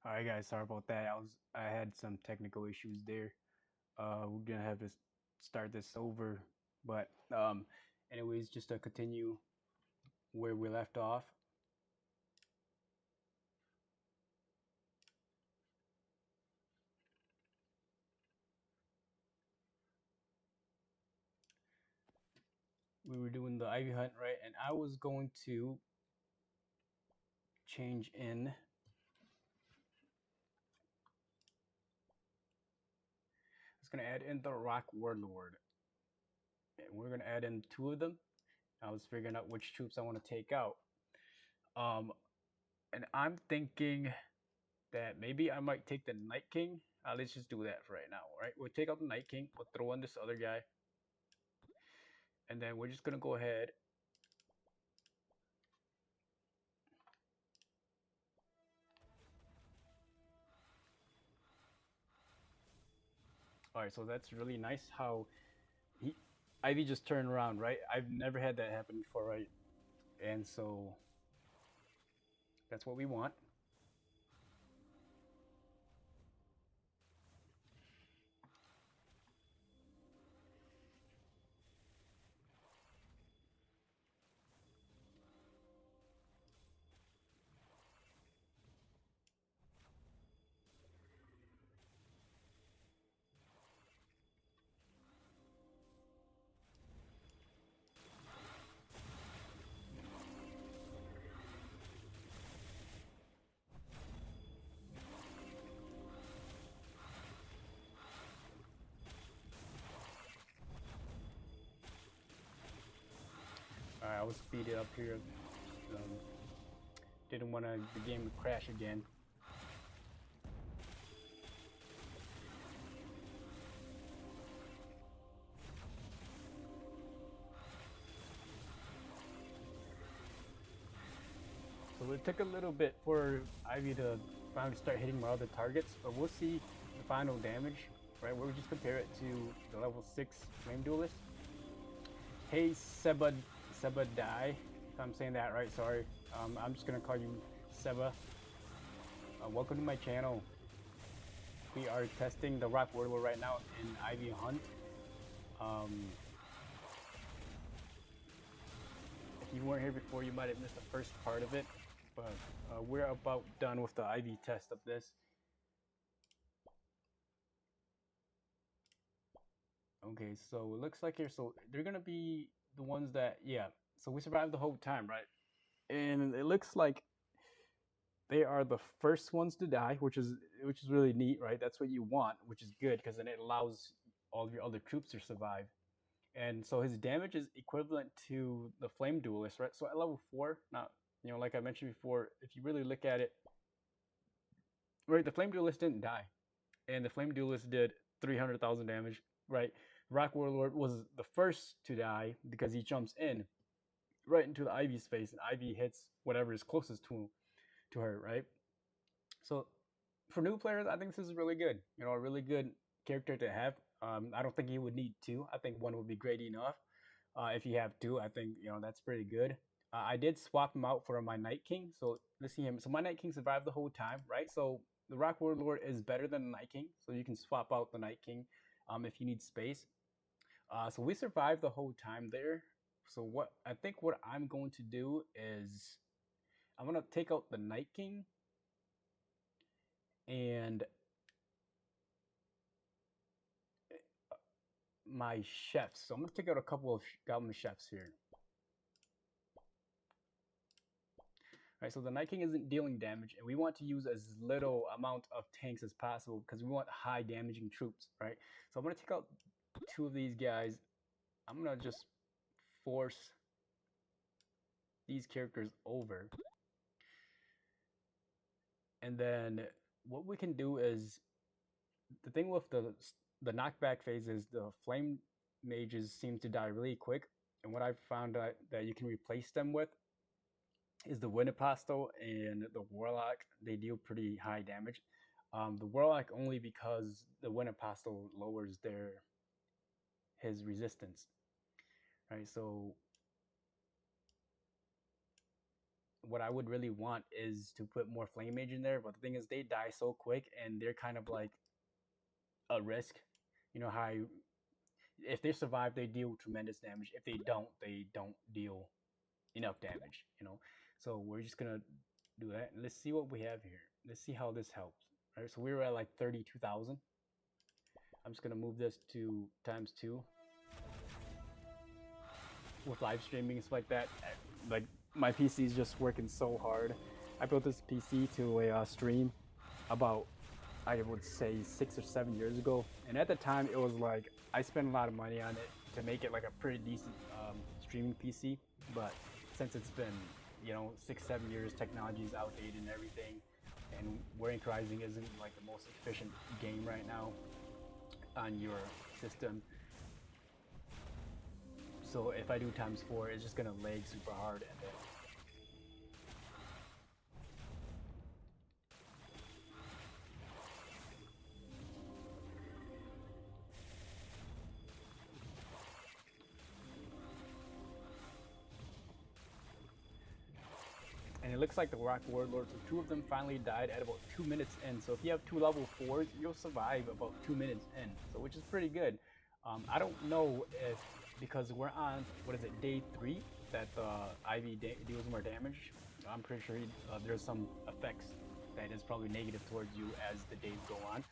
All right, guys. Sorry about that. I had some technical issues there. We're gonna have to start this over, but anyways, just to continue where we left off. We were doing the Ivy hunt, right? And I was going to change in. I was gonna add in the Rock Warlord, and we're gonna add in two of them. I was figuring out which troops I want to take out. Um, and I'm thinking that maybe I might take the Night King. Let's just do that for right now, right? We'll take out the Night King. We'll throw in this other guy, and then we're just gonna go ahead. All right, so that's really nice how he Ivy just turned around, right? I've never had that happen before, right? And so that's what we want. All right, I will speed it up here. Um, didn't want the game to crash again. So it took a little bit for Ivy to finally start hitting my other targets, but we'll see the final damage, right? We'll just compare it to the level 6 Flame Duelist. Hey, Seba Die, if I'm saying that right, sorry. I'm just gonna call you Seba. Welcome to my channel. We are testing the Rock Warlord right now in Ivy Hunt. If you weren't here before, you might have missed the first part of it, but we're about done with the Ivy test of this. Okay, so it looks like here, so they're gonna be the ones that, yeah. So we survived the whole time, right? And it looks like they are the first ones to die, which is really neat, right? That's what you want, which is good because then it allows all of your other troops to survive. And so his damage is equivalent to the Flame Duelist, right? So at level 4, now, like I mentioned before, if you really look at it, right, the Flame Duelist didn't die, and the Flame Duelist did 300,000 damage, right? Rock Warlord was the first to die because he jumps in right into the Ivy's face, and Ivy hits whatever is closest to her, right? So for new players, I think this is really good. A really good character to have. I don't think you would need two. I think one would be great enough. If you have two, I think that's pretty good. I did swap him out for my Night King, so let's see him. So my Night King survived the whole time, right? So the Rock Warlord is better than the Night King, so you can swap out the Night King if you need space. So we survived the whole time there. So what I'm going to do is I'm gonna take out the Night King and my chefs. So I'm gonna take out a couple of goblin chefs here. Right, so the Night King isn't dealing damage, and we want to use as little amount of tanks as possible because we want high damaging troops, right? So I'm gonna take out two of these guys. I'm gonna just force these characters over, and then what we can do is the thing with the knockback phase is the flame mages seem to die really quick, and what I've found that you can replace them with is the wind apostle and the warlock. They deal pretty high damage. The warlock only because the wind apostle lowers his resistance, right? So what I would really want is to put more flame mage in there. But the thing is, they die so quick, and they're kind of like a risk. You know how if they survive, they deal tremendous damage. If they don't deal enough damage. So we're just gonna do that. And let's see what we have here. Let's see how this helps. All right, so we were at like 32,000. I'm just gonna move this to times 2 with live streaming and stuff like that. Like my PC is just working so hard. I built this PC to a stream about, I would say, 6 or 7 years ago, and at the time it was like I spent a lot of money on it to make it like a pretty decent streaming PC. But since it's been 6, 7 years, technology is outdated and everything, and Warring Rising isn't like the most efficient game right now on your system. So if I do times 4, it's just gonna lag super hard, and then and it looks like the Rock Warlords, so 2 of them finally died at about 2 minutes in. So if you have 2 level 4s, you'll survive about 2 minutes in, so which is pretty good. I don't know if, because we're on, what is it, day 3, that the Ivy deals more damage. I'm pretty sure there's some effects that is probably negative towards you as the days go on.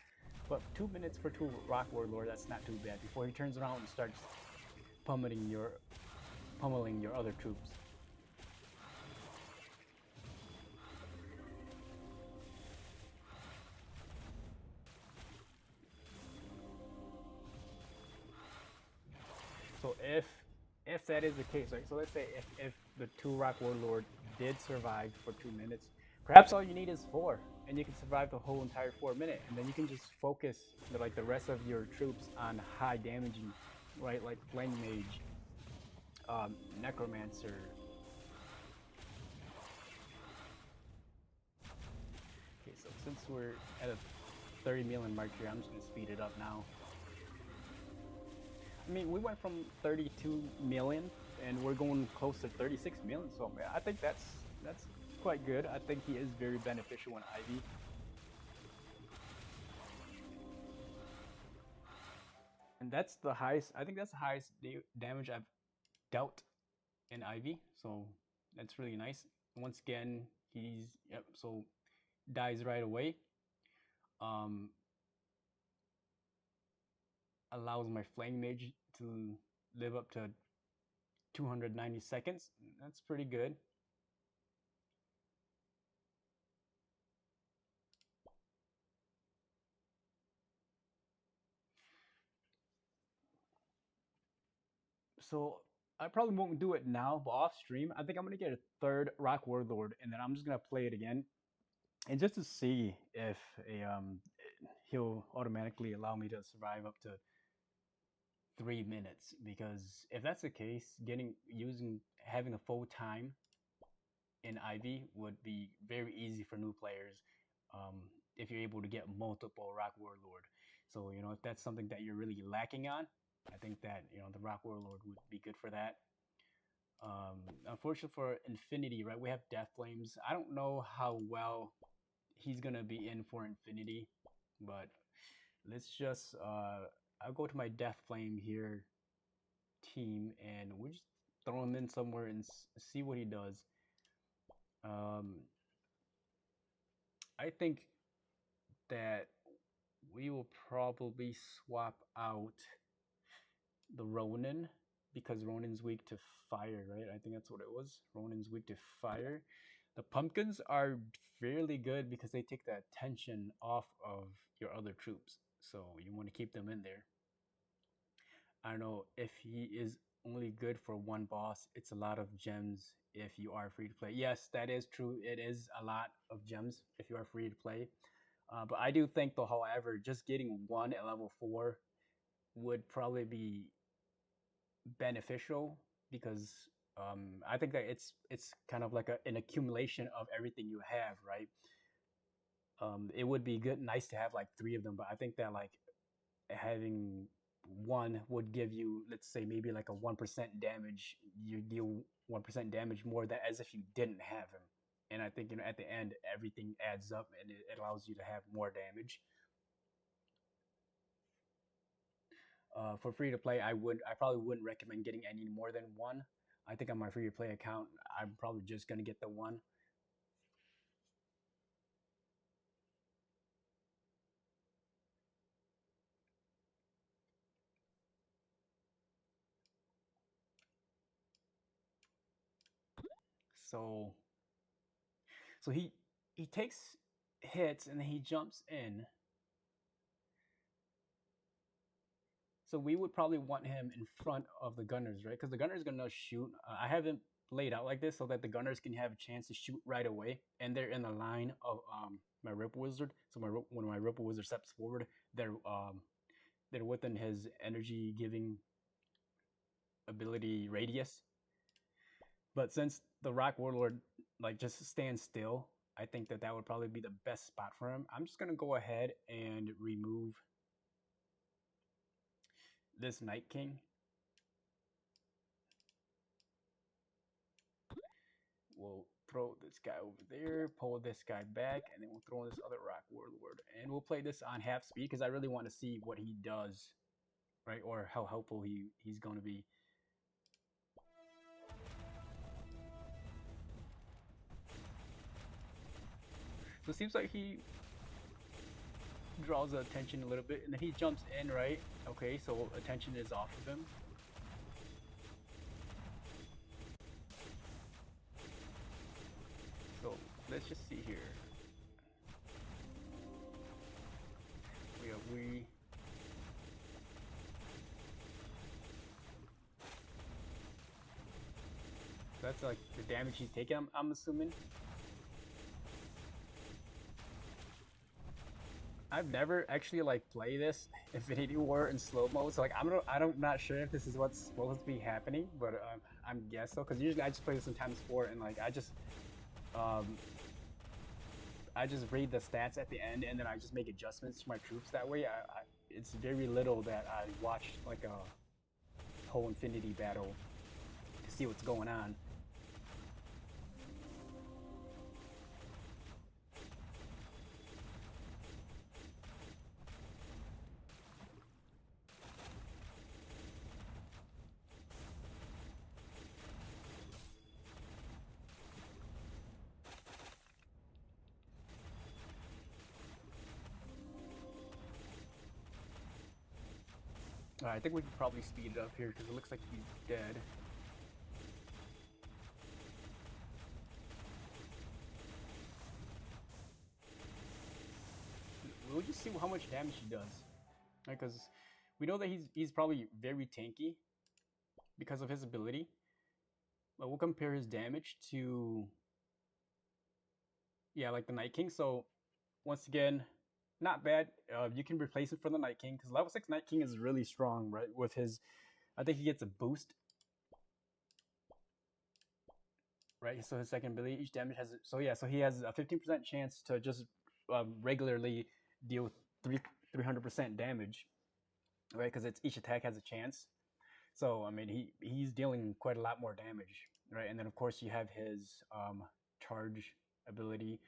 But 2 minutes for 2 Rock Warlord, that's not too bad before he turns around and starts pummeling your other troops. So if that is the case, right? So let's say if the 2 Rock Warlord did survive for 2 minutes, perhaps all you need is 4, and you can survive the whole entire 4 minute, and then you can just focus like the rest of your troops on high damaging, right? Like Flame Mage, Necromancer. Okay, so since we're at a 30 million mark here, I'm just gonna speed it up now. I mean, we went from 32 million and we're going close to 36 million. So I think that's quite good. I think he is very beneficial in Ivy. And that's the highest. I think that's the highest damage I've dealt in Ivy. So that's really nice. Once again, he's so dies right away. Um, Allows my flame mage to live up to 290 seconds. That's pretty good. So I probably won't do it now, but off stream, I think I'm gonna get a 3rd Rock Warlord, and then I'm just gonna play it again, and just to see if he'll automatically allow me to survive up to 3 minutes. Because if that's the case, having a full time in Ivy would be very easy for new players, if you're able to get multiple Rock Warlord. So if that's something that you're really lacking on, I think that the Rock Warlord would be good for that. Unfortunately for Infinity, right, we have Death Flames. I don't know how well he's gonna be in for Infinity, but let's just I'll go to my Death Flame here team, and we'll just throw him in somewhere and see what he does. I think that we will probably swap out the Ronin, because Ronin's weak to fire, right? I think that's what it was. Ronin's weak to fire. The pumpkins are fairly good because they take the tension off of your other troops. So you want to keep them in there. I don't know if he is only good for one boss. It's a lot of gems if you are free to play. Yes, that is true. It is a lot of gems if you are free to play. But I do think, though, however, just getting one at level 4 would probably be beneficial, because I think that it's kind of like an accumulation of everything you have, right? It would be nice to have like 3 of them, but I think that like having one would give you, let's say, maybe like a 1% damage. You deal 1% damage more than as if you didn't have him. and I think at the end everything adds up and it allows you to have more damage. For free to play, I probably wouldn't recommend getting any more than one. I think on my free to play account, I'm probably just gonna get the one. So he takes hits and then he jumps in. So we would probably want him in front of the gunners, right? Because the gunner's gonna shoot. I haven't laid out like this so that the gunners can have a chance to shoot right away, and they're in the line of my ripple wizard. So when my ripple wizard steps forward, they're within his energy giving ability radius. But since the Rock Warlord like just stands still, I think that that would probably be the best spot for him. I'm just gonna go ahead and remove this Night King. We'll throw this guy over there, pull this guy back, and then we'll throw in this other Rock Warlord. And we'll play this on half speed because I really want to see what he does, right? Or how helpful he's going to be. So it seems like he draws the attention a little bit, and then he jumps in, right? Okay, so attention is off of him. So let's just see here. We that's like the damage he's taking, I'm assuming. I've never actually like play this Infinity War in slow mode, so like I'm not sure if this is what's supposed to be happening, but I'm guess so because usually I just play this in times 4 and like um I just read the stats at the end and then I just make adjustments to my troops that way. It's very little that I watch like a whole Infinity battle to see what's going on. I think we could probably speed it up here because it looks like he's dead. We'll just see how much damage he does, right? Because we know that he's probably very tanky because of his ability. But we'll compare his damage to like the Night King. So once again, not bad. You can replace it for the Night King because level 6 Night King is really strong, right? With his, I think he gets a boost, right? So his second ability, each damage has. So yeah, so he has a 15% chance to just regularly deal with 300% damage, right? Because it's each attack has a chance. So I mean, he's dealing quite a lot more damage, right? And then of course you have his charge ability.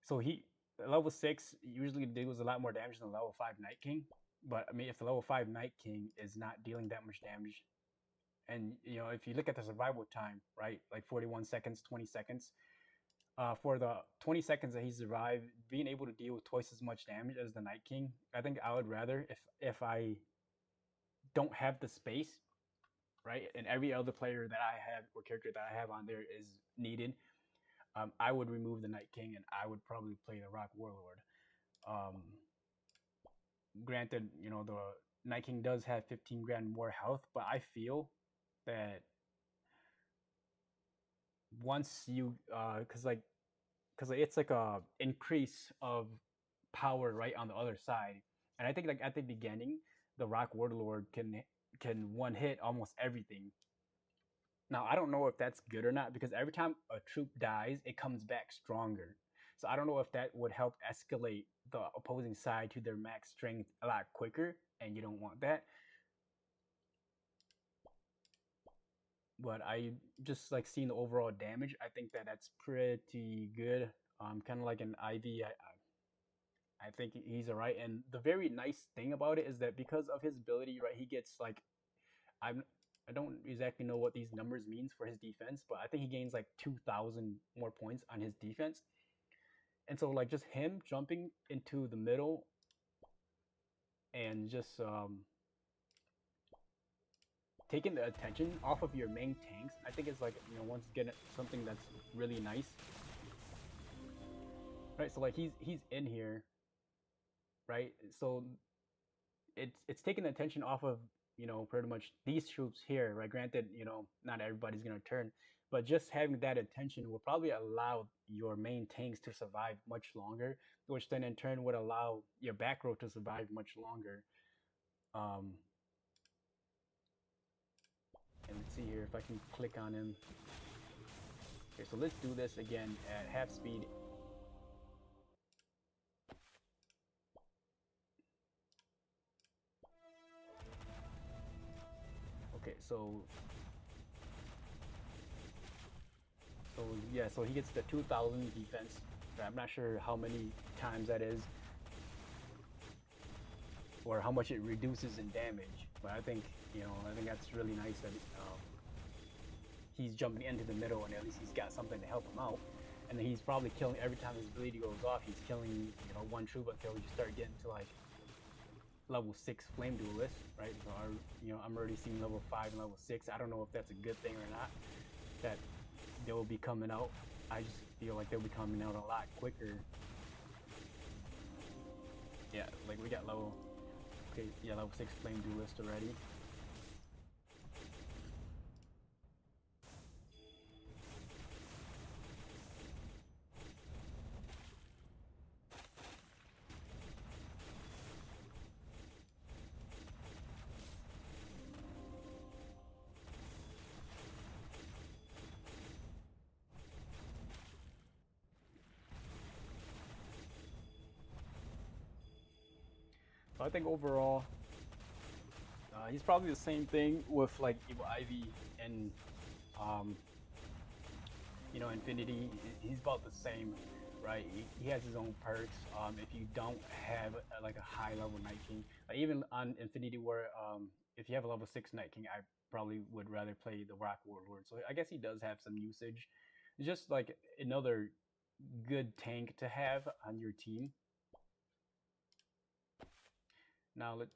So he level 6 usually deals a lot more damage than level 5 Night King. But I mean, if the level 5 Night King is not dealing that much damage, and you know, if you look at the survival time, right, like 41 seconds, 20 seconds, for the 20 seconds that he survived, being able to deal with twice as much damage as the Night King, I think I would rather if I don't have the space, right, and every other player that I have or character that I have on there is needed, I would remove the Night King and I would probably play the Rock Warlord. Um, Granted, you know, the Night King does have 15 grand more health, but I feel that once you, because it's like a increase of power right on the other side, and I think like at the beginning, the Rock Warlord can one hit almost everything. Now I don't know if that's good or not because every time a troop dies, it comes back stronger. So I don't know if that would help escalate the opposing side to their max strength a lot quicker, and you don't want that. but I just like seeing the overall damage. I think that that's pretty good. Kind of like an IV. I think he's alright. And the very nice thing about it is that because of his ability, right, he gets like I'm I don't exactly know what these numbers means for his defense, but I think he gains like 2,000 more points on his defense. And so like just him jumping into the middle and just taking the attention off of your main tanks, I think it's like, you know, once again something that's really nice. Right, so like he's in here, right? So it's taking the attention off of, you know, pretty much these troops here, right? Granted, you know, not everybody's gonna turn, but just having that attention will probably allow your main tanks to survive much longer, which then in turn would allow your back row to survive much longer. Um, and let's see here if I can click on him. Okay, so let's do this again at half speed. Okay, so yeah, so he gets the 2,000 defense. I'm not sure how many times that is, or how much it reduces in damage. But I think, you know, I think that's really nice that he's jumping into the middle and at least he's got something to help him out. And then he's probably killing every time his ability goes off. He's killing, you know, one troop until you start getting to like level 6 flame duelist, right? So you know, I'm already seeing level 5 and level 6. I don't know if that's a good thing or not. That they will be coming out. I just feel like they'll be coming out a lot quicker. Yeah, like we got level, okay, yeah, level 6 flame duelist already. So I think overall, he's probably the same thing with like Evil Ivy and um, you know, Infinity. He's about the same, right? He has his own perks. If you don't have like a high level Night King, even on Infinity War, if you have a level 6 Night King, I probably would rather play the Rock Warlord. So I guess he does have some usage. It's just like another good tank to have on your team. Now let's,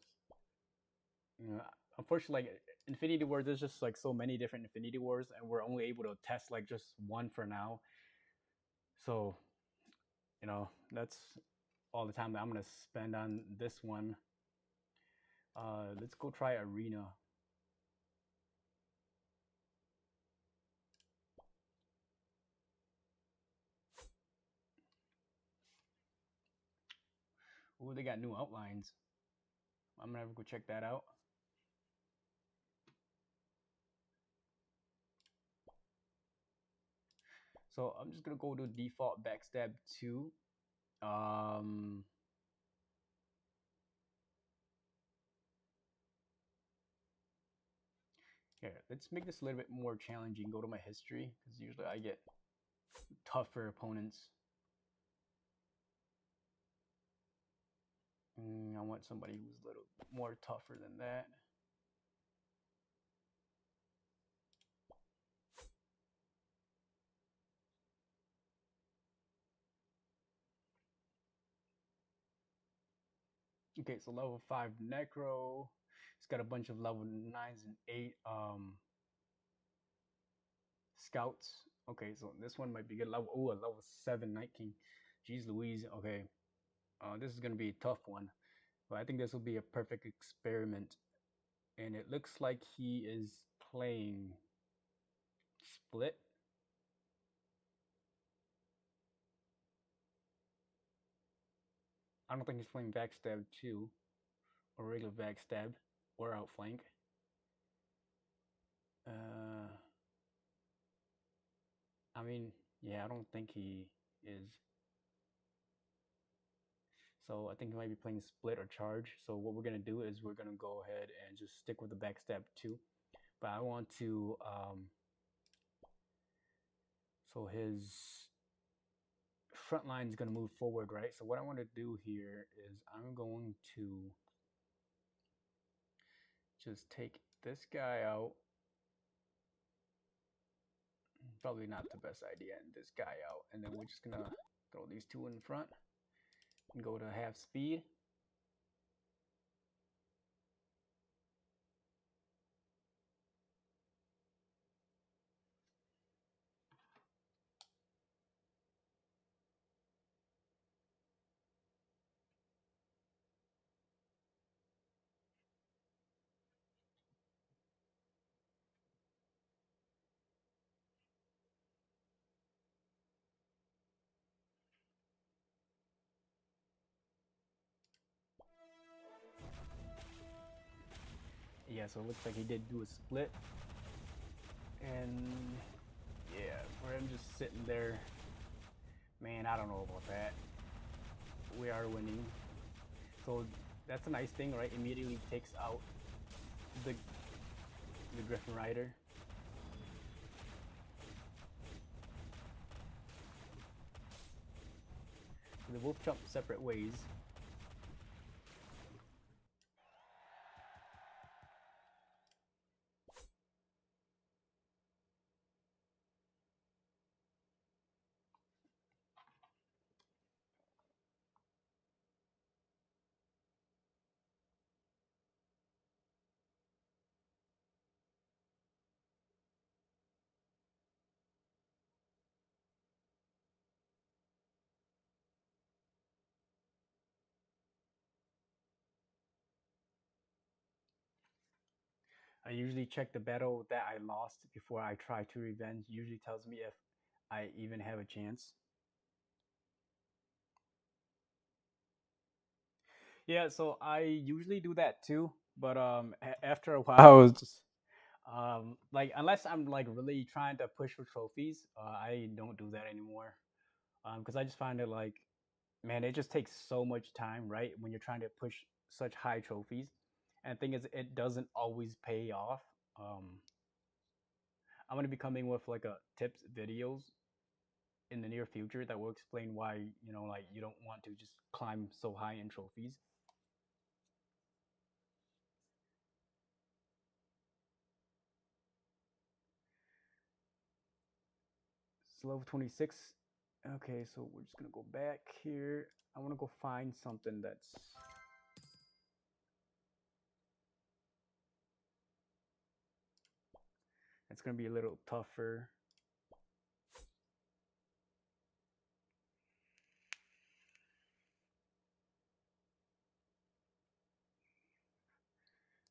you know, unfortunately, like Infinity War, there's just like so many different Infinity Wars, and we're only able to test like just one for now. So, you know, that's all the time that I'm gonna spend on this one. Let's go try Arena. Oh, they got new outlines. I'm gonna go check that out. So I'm just gonna go to default backstab 2. Here, let's make this a little bit more challenging. Go to my history, because usually I get tougher opponents. I want somebody who's a little more tougher than that. Okay, so level 5 Necro. It's got a bunch of level 9s and 8 scouts. Okay, so this one might be good. Level, ooh, a level 7 Night King. Jeez Louise. Okay, this is gonna be a tough one, but I think this will be a perfect experiment. And it looks like he is playing split. I don't think he's playing backstab 2 or regular backstab or outflank. I mean, yeah, I don't think he is. So I think he might be playing split or charge. So what we're gonna do is we're gonna go ahead and just stick with the backstab 2. but I want to so his front line is going to move forward, right? So what I want to do here is I'm going to just take this guy out. Probably not the best idea, and this guy out, and then we're just gonna throw these two in front and go to half speed. Yeah, so it looks like he did do a split, and yeah, for him just sitting there, man, I don't know about that. We are winning, so that's a nice thing, right? Immediately takes out the Griffin Rider. So they both jump separate ways. I usually check the battle that I lost before I try to revenge. Usually tells me if I even have a chance. Yeah, so I usually do that too, but after a while, I was just like unless I'm like really trying to push for trophies, I don't do that anymore. Because I just find it like, man, it just takes so much time, right? When you're trying to push such high trophies, and the thing is, it doesn't always pay off. Um, I'm gonna be coming with like a tips videos in the near future that will explain why like you don't want to just climb so high in trophies. It's level 26. Okay, so we're just gonna go back here. I want to go find something that's gonna be a little tougher.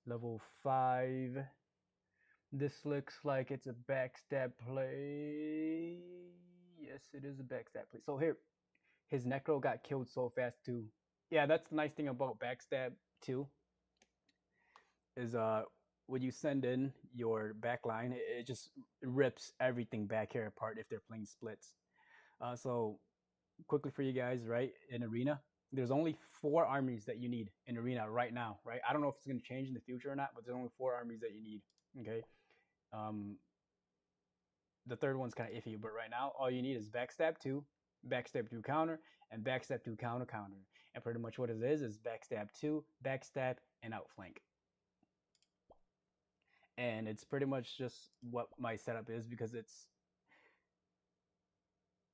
Level 5. This looks like it's a backstab play. Yes, it is a backstab play. So here, his Necro got killed so fast too. Yeah, that's the nice thing about backstab too. Is when you send in your backline, it just rips everything back here apart if they're playing splits. So quickly for you guys, right? In arena, there's only 4 armies that you need in arena right now, right? I don't know if it's going to change in the future or not, but there's only 4 armies that you need. Okay. Um, the third one's kind of iffy, but right now, all you need is backstab two counter, and backstab two counter counter. And pretty much what it is backstab two, backstab, and outflank. And it's pretty much just what my setup is because it's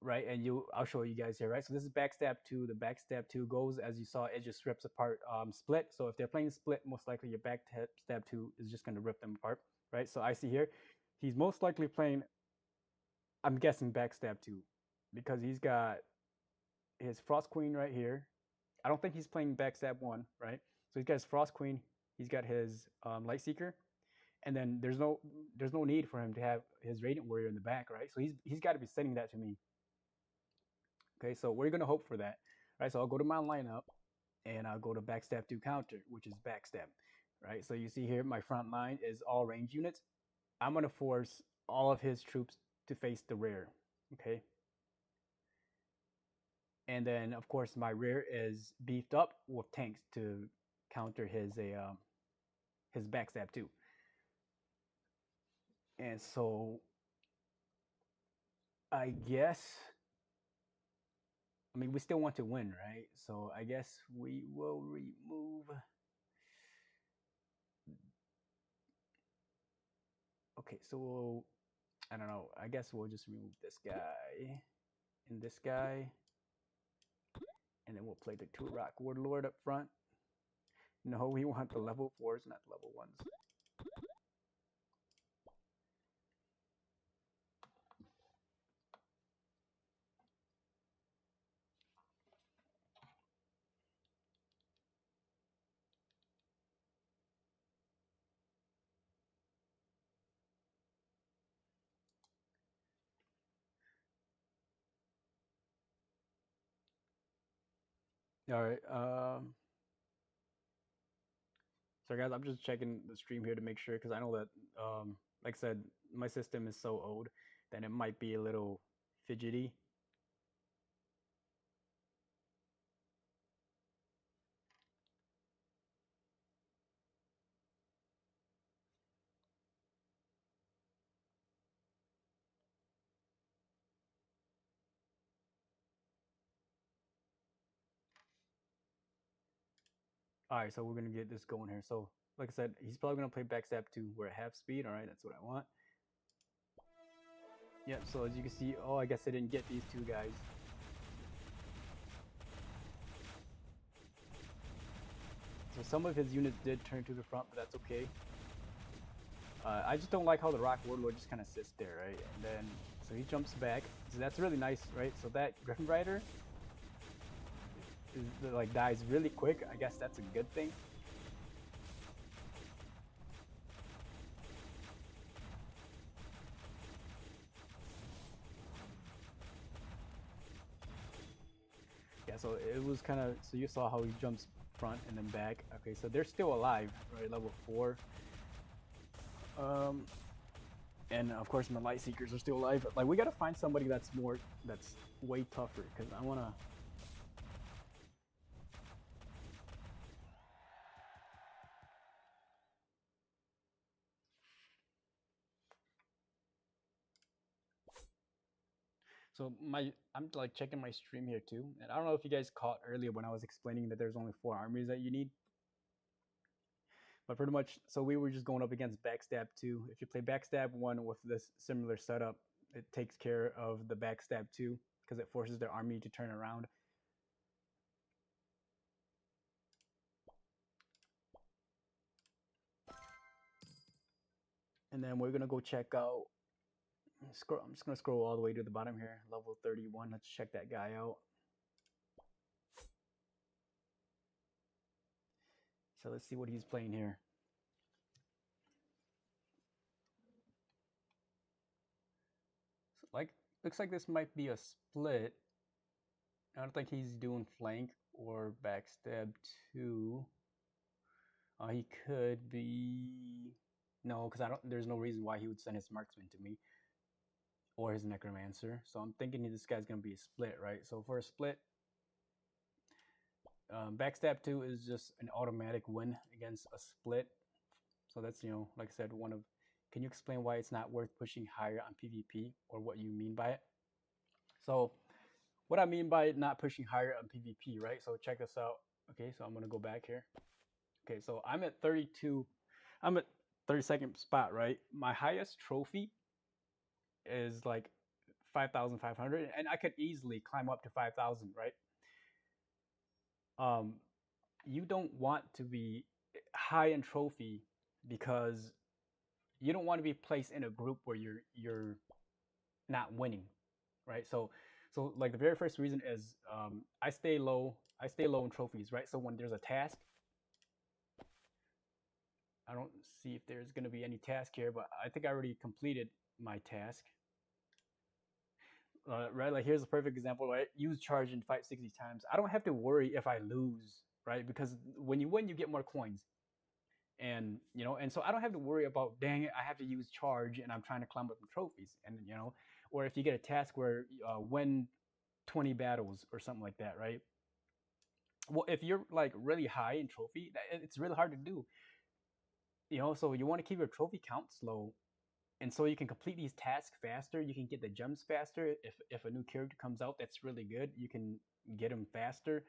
right. And I'll show you guys here, right? So this is backstab two. The backstab two goes as you saw, it just rips apart split. So if they're playing split, most likely your backstab two is just going to rip them apart, right? So I see here, he's most likely playing. I'm guessing backstab two because he's got his Frost Queen right here. I don't think he's playing backstab one, right? So he's got his Frost Queen. He's got his Light Seeker, and then there's no need for him to have his Radiant Warrior in the back, right? So he's got to be sending that to me. Okay, so we're gonna hope for that, right? So I'll go to my lineup, and I'll go to backstab two counter, which is backstab, right? So you see here, my front line is all range units. I'm gonna force all of his troops to face the rear, okay? And then of course my rear is beefed up with tanks to counter his backstab too. And so I guess, I mean, we still want to win, right? So I guess we will remove. Okay, so I don't know. I guess we'll just remove this guy and this guy, and then we'll play the 2-rock Warlord up front. No, we want the level 4s, not the level 1s. All right. So guys, I'm just checking the stream here to make sure because I know that, like I said, my system is so old that it might be a little fidgety. All right, so we're gonna get this going here. So, like I said, he's probably gonna play backstab 2. We're at half speed. All right, that's what I want. Yep. So as you can see, oh, I guess I didn't get these two guys. So some of his units did turn to the front, but that's okay. I just don't like how the Rock Warlord just kind of sits there, right? And then, so he jumps back. So that's really nice, right? So that Griffin Rider is, like, dies really quick. I guess that's a good thing. Yeah, so it was kind of, so you saw how he jumps front and then back. Okay, so they're still alive, right? Level 4. And of course my Light Seekers are still alive. Like, we gotta find somebody that's way tougher, because I wanna. So I'm like checking my stream here too, and I don't know if you guys caught earlier when I was explaining that there's only 4 armies that you need. But pretty much, so we were just going up against Backstab 2. If you play Backstab 1 with this similar setup, it takes care of the Backstab 2 because it forces their army to turn around. And then we're gonna go check out. I'm just gonna scroll all the way to the bottom here, level 31. Let's check that guy out. So let's see what he's playing here. So, like, looks like this might be a split. I don't think he's doing flank or backstab 2. He could be, no, because I don't. There's no reason why he would send his marksman to me or his necromancer. So I'm thinking this guy's gonna be a split, right? So for a split, backstab 2 is just an automatic win against a split. So that's, like I said, one of. Can you explain why it's not worth pushing higher on PvP, or what you mean by it? So what I mean by not pushing higher on PvP, right? So check this out. Okay, so I'm gonna go back here. Okay, so I'm at 32. I'm at 32nd spot, right? My highest trophy is like 5,500, and I could easily climb up to 5,000, right? You don't want to be high in trophy because you don't want to be placed in a group where you're not winning, right? So like the very first reason is I stay low in trophies, right? So when there's a task, I don't see if there's going to be any task here, but I think I already completed my task. Right, like here's a perfect example, right? Use charge and fight 60 times. I don't have to worry if I lose, right? Because when you win, you get more coins. And, and so I don't have to worry about, dang it, I have to use charge and I'm trying to climb up the trophies. And, or if you get a task where win 20 battles or something like that, right? Well, if you're like really high in trophy, it's really hard to do. So you want to keep your trophy count low, and so you can complete these tasks faster. You can get the gems faster. If a new character comes out that's really good, you can get them faster.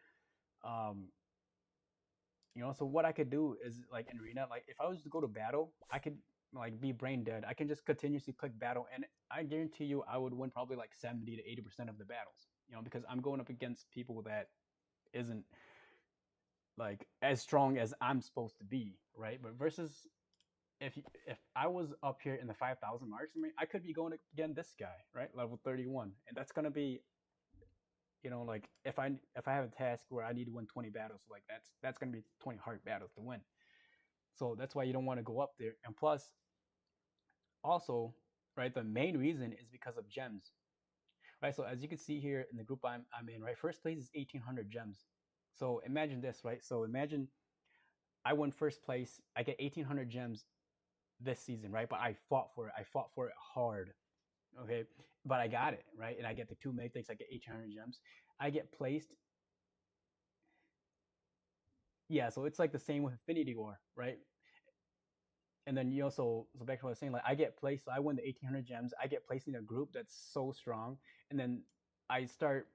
Um, so what I could do is like in arena, like if I was to go to battle, I could like be brain dead. I can just continuously click battle, and I guarantee you, I would win probably like 70 to 80% of the battles. Because I'm going up against people that isn't like as strong as I'm supposed to be, right? But versus if I was up here in the 5,000 marks, I mean, I could be going against this guy, right, level 31, and that's gonna be, like if I have a task where I need to win 20 battles, like that's gonna be 20 hard battles to win. So that's why you don't want to go up there. And plus, also, right, the main reason is because of gems, right? So as you can see here in the group I'm in, right, first place is 1,800 gems. So imagine this, right? So imagine I win first place, I get 1,800 gems this season, right? But I fought for it. I fought for it hard. Okay. But I got it, right? And I get the 2 mythics, I get 1,800 gems. I get placed. Yeah, so it's like the same with Infinity War, right? And then so back to what I was saying, like I get placed, so I win the 1,800 gems. I get placed in a group that's so strong, and then I start.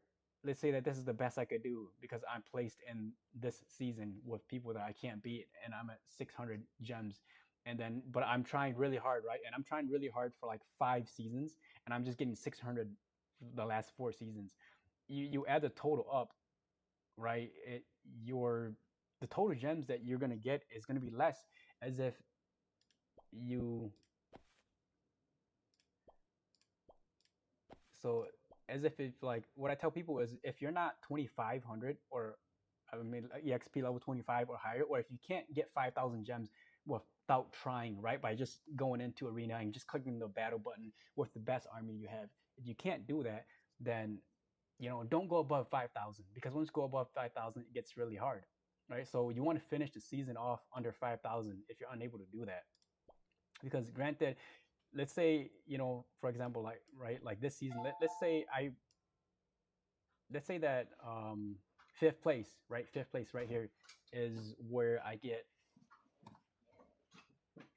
Let's say that this is the best I could do because I'm placed in this season with people that I can't beat, and I'm at 600 gems. And then, but I'm trying really hard, right? And I'm trying really hard for like 5 seasons, and I'm just getting 600 the last 4 seasons. You add the total up, right? The total gems that you're gonna get is gonna be less, as if you so as if it's like what I tell people is if you're not 2,500 or I mean EXP level 25 or higher, or if you can't get 5,000 gems without trying, right, by just going into arena and just clicking the battle button with the best army you have, if you can't do that, then don't go above 5,000, because once you go above 5,000 it gets really hard, right? So you want to finish the season off under 5,000 if you're unable to do that, because granted, let's say for example, like right, like this season, let's say that fifth place, right, fifth place right here is where I get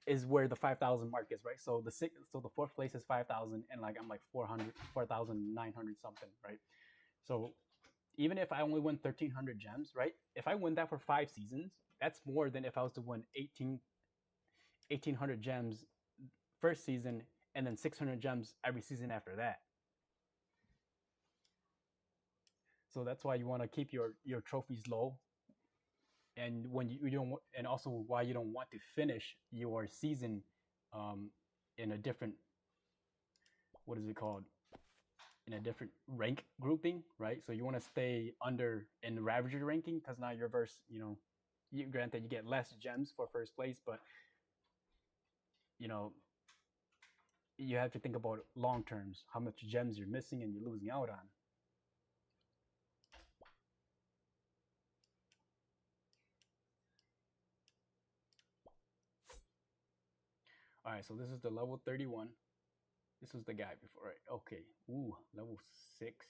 is where the 5,000 mark is, right? So the fourth place is 5,000, and like I'm like 4,900 something, right? So even if I only win 1,300 gems, right, if I win that for 5 seasons, that's more than if I was to win 1,800 gems first season and then 600 gems every season after that. So that's why you want to keep your trophies low, and when you don't, and also why you don't want to finish your season in a different, what is it called, in a different rank grouping, right? So you want to stay under in the Ravager ranking, because now you're you grant that you get less gems for first place, but you have to think about long terms, how much gems you're missing and you're losing out on. All right, so this is the level 31. This was the guy before, right? Okay. Ooh, level 6.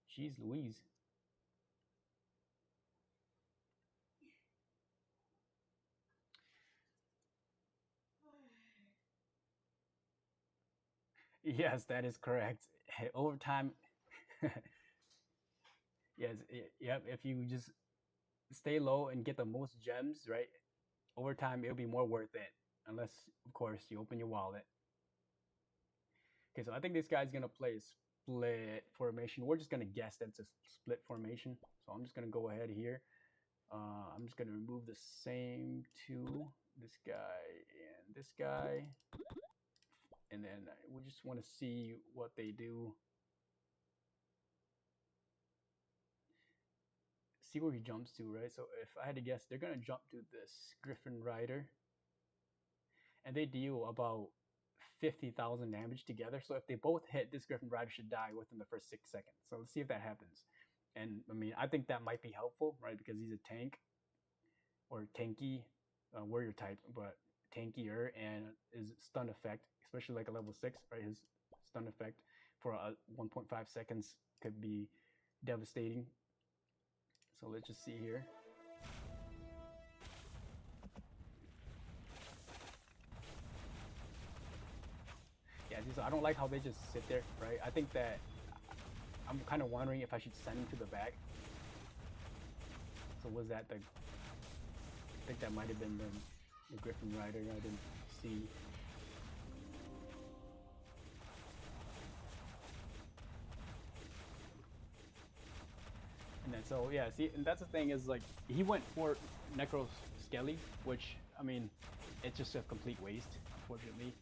Jeez Louise. Yes, that is correct. Overtime. Yes, yep. If you just stay low and get the most gems, right? Over time, it'll be more worth it. Unless, of course, you open your wallet. Okay, so I think this guy's gonna play a split formation. We're just gonna guess that it's a split formation. So I'm just gonna go ahead here. I'm just gonna remove the same two, this guy and this guy, and then we just want to see what they do. See where he jumps to, right? So if I had to guess, they're gonna jump to this Griffin Rider, and they deal about 50,000 damage together. So if they both hit, this Griffin Rider should die within the first 6 seconds. So let's see if that happens. And I mean, I think that might be helpful, right? Because he's a tank or tanky warrior type, but tankier, and his stun effect, especially like a level 6, right? His stun effect for 1.5 seconds could be devastating. So let's just see here. So I don't like how they just sit there, right? I think that I'm kind of wondering if I should send him to the back. So was that the? I think that might have been the Griffin Rider. I didn't see. And then so yeah, see, and that's the thing is like he went for Necro Skelly, which I mean, it's just a complete waste, unfortunately.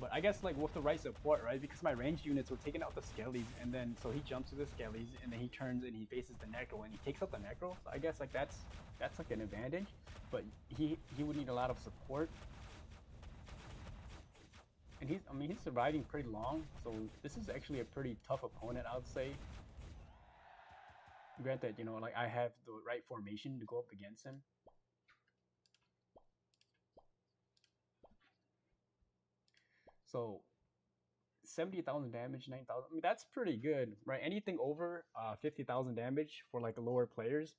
But I guess like with the right support, right? Because my ranged units were taking out the Skellies, and then so he jumps to the Skellies, and then he turns and he faces the Necro, and he takes out the Necro. So I guess like that's like an advantage, but he would need a lot of support. And he's surviving pretty long, so this is actually a pretty tough opponent, I would say. Granted, you know, like I have the right formation to go up against him. So 70,000 damage, 9,000. I mean, that's pretty good, right? Anything over 50,000 damage for like lower players,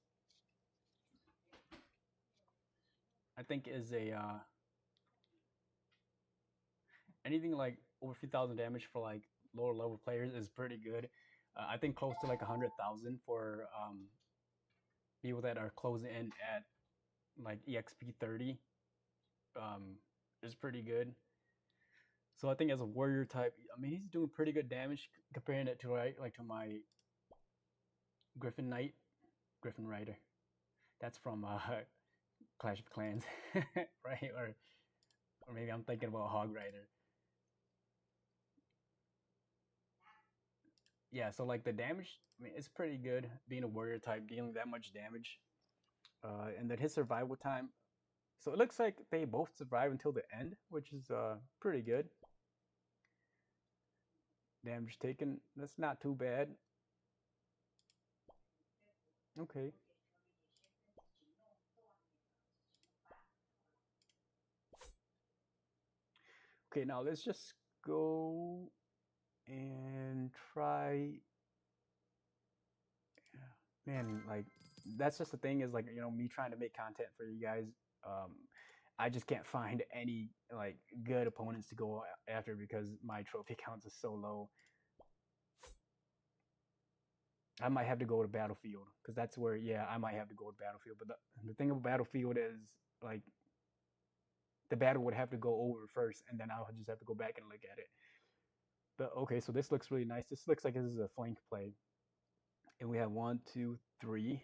I think is a anything like over 50,000 damage for like lower level players is pretty good. I think close to like 100,000 for people that are closing in at like EXP 30 is pretty good. So I think as a warrior type, I mean he's doing pretty good damage comparing it to like to my Griffin Knight, Griffin Rider. That's from Clash of Clans, right? Or maybe I'm thinking about Hog Rider. Yeah, so like the damage, I mean, it's pretty good being a warrior type, dealing that much damage. And then his survival time. So it looks like they both survive until the end, which is pretty good. Damage taken, that's not too bad. Okay. Okay, now let's just go and try. Man, like that's just the thing is like, you know, me trying to make content for you guys. Um, I just can't find any like good opponents to go after because my trophy counts is so low. I might have to go to Battlefield because that's where, yeah, I might have to go to Battlefield. But the thing about Battlefield is like the battle would have to go over first, and then I'll just have to go back and look at it. But okay, so this looks really nice. This looks like this is a flank play, and we have 1, 2, 3,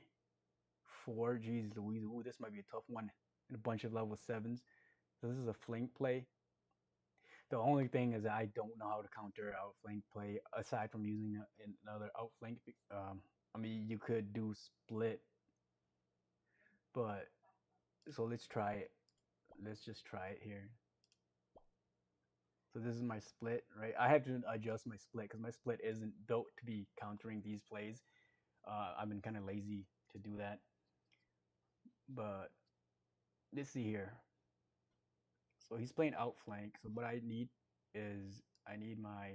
4. Jeez Louise, ooh, this might be a tough one, and a bunch of level 7s. So this is a flank play. The only thing is I don't know how to counter outflank play aside from using another outflank. I mean, you could do split, but so let's try it. Let's just try it here. So this is my split, right? I have to adjust my split because my split isn't built to be countering these plays. I've been kind of lazy to do that. But let's see here. So he's playing outflank. So what I need is I need my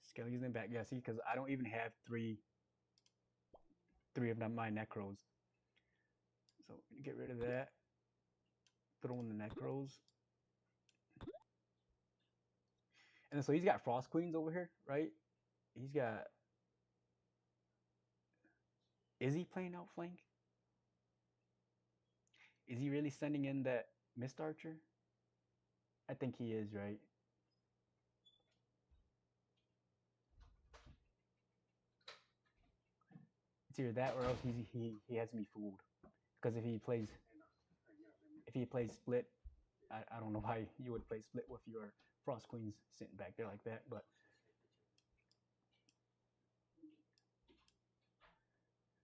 Skellies in the back. Yeah, see, because I don't even have three of my Necros. So get rid of that. Throw in the Necros. And so he's got Frost Queens over here, right? He's got. Is he playing outflank? Is he really sending in that Mist Archer? I think he is, right? It's either that or else he has me fooled. Because if he plays split, I don't know why you would play split with your Frost Queens sitting back there like that, but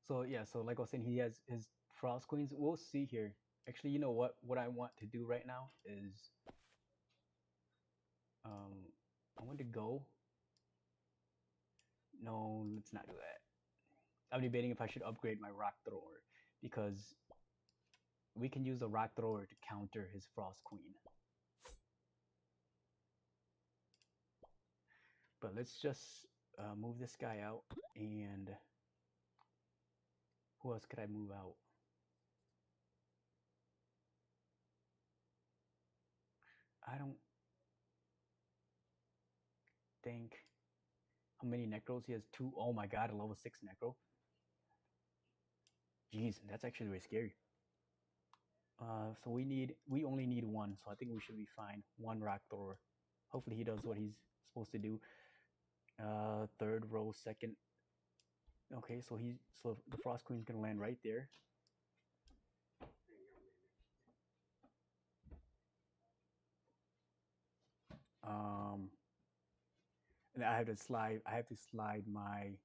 so yeah, so like I was saying, he has his Frost Queens. We'll see here. Actually, you know what? What I want to do right now is I want to go. No, let's not do that. I'm debating if I should upgrade my Rock Thrower because we can use the Rock Thrower to counter his Frost Queen. But let's just move this guy out, and who else could I move out? I don't. think how many necros he has. 2. Oh my god, a level 6 necro. Jeez, that's actually very scary. So we only need 1, so I think we should be fine. 1 rock thrower. Hopefully he does what he's supposed to do. Third row, second. Okay, so the Frost Queen's gonna land right there. And I have to slide my.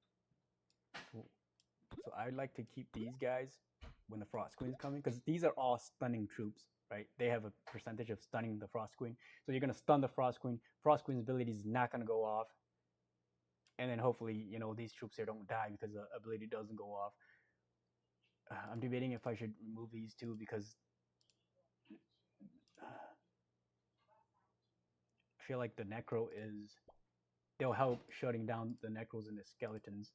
So I like to keep these guys when the Frost Queen's coming, because these are all stunning troops, right? They have a percentage of stunning the Frost Queen. So you're gonna stun the Frost Queen. Frost Queen's ability is not gonna go off, and then hopefully these troops here don't die because the ability doesn't go off. I'm debating if I should remove these two because I feel like the Necro they'll help shutting down the Necros and the Skeletons.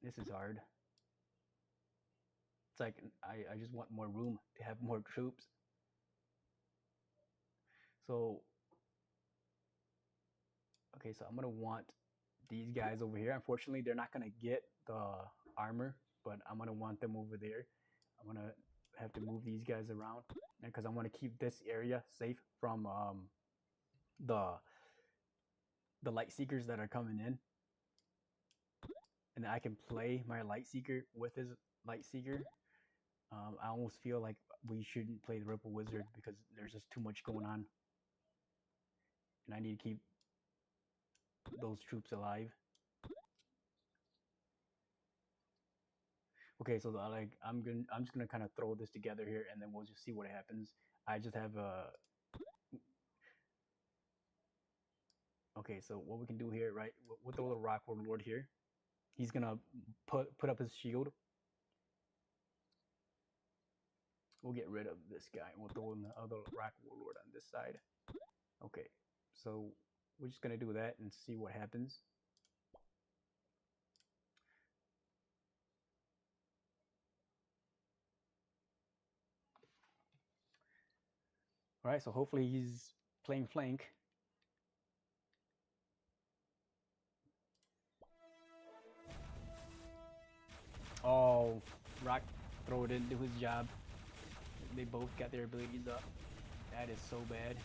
This is hard. It's like I just want more room to have more troops. So, okay, so I'm gonna want these guys over here. Unfortunately, they're not gonna get the armor, but I'm gonna want them over there. I'm gonna have to move these guys around because I want to keep this area safe from the light seekers that are coming in, and I can play my light seeker with his light seeker. I almost feel like we shouldn't play the Ripple Wizard because there's just too much going on, and I need to keep those troops alive. Okay, so I'm just gonna kind of throw this together here, and then we'll just see what happens. I just have a. Okay, so what we can do here, right? We'll throw the Rock Warlord here. He's gonna put up his shield. We'll get rid of this guy. We'll throw in the other Rock Warlord on this side. Okay, so we're just gonna do that and see what happens. All right, so hopefully he's playing flank. Oh, Rock Thrower didn't do his job. They both got their abilities up. That is so bad.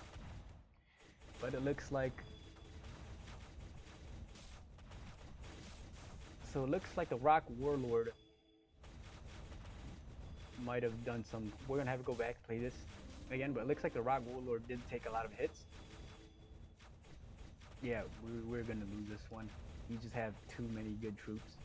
But it looks like... So it looks like the Rock Warlord might have done some... We're going to have to go back and play this again, but it looks like the Rock Warlord did take a lot of hits. Yeah, we're going to lose this one. We just have too many good troops.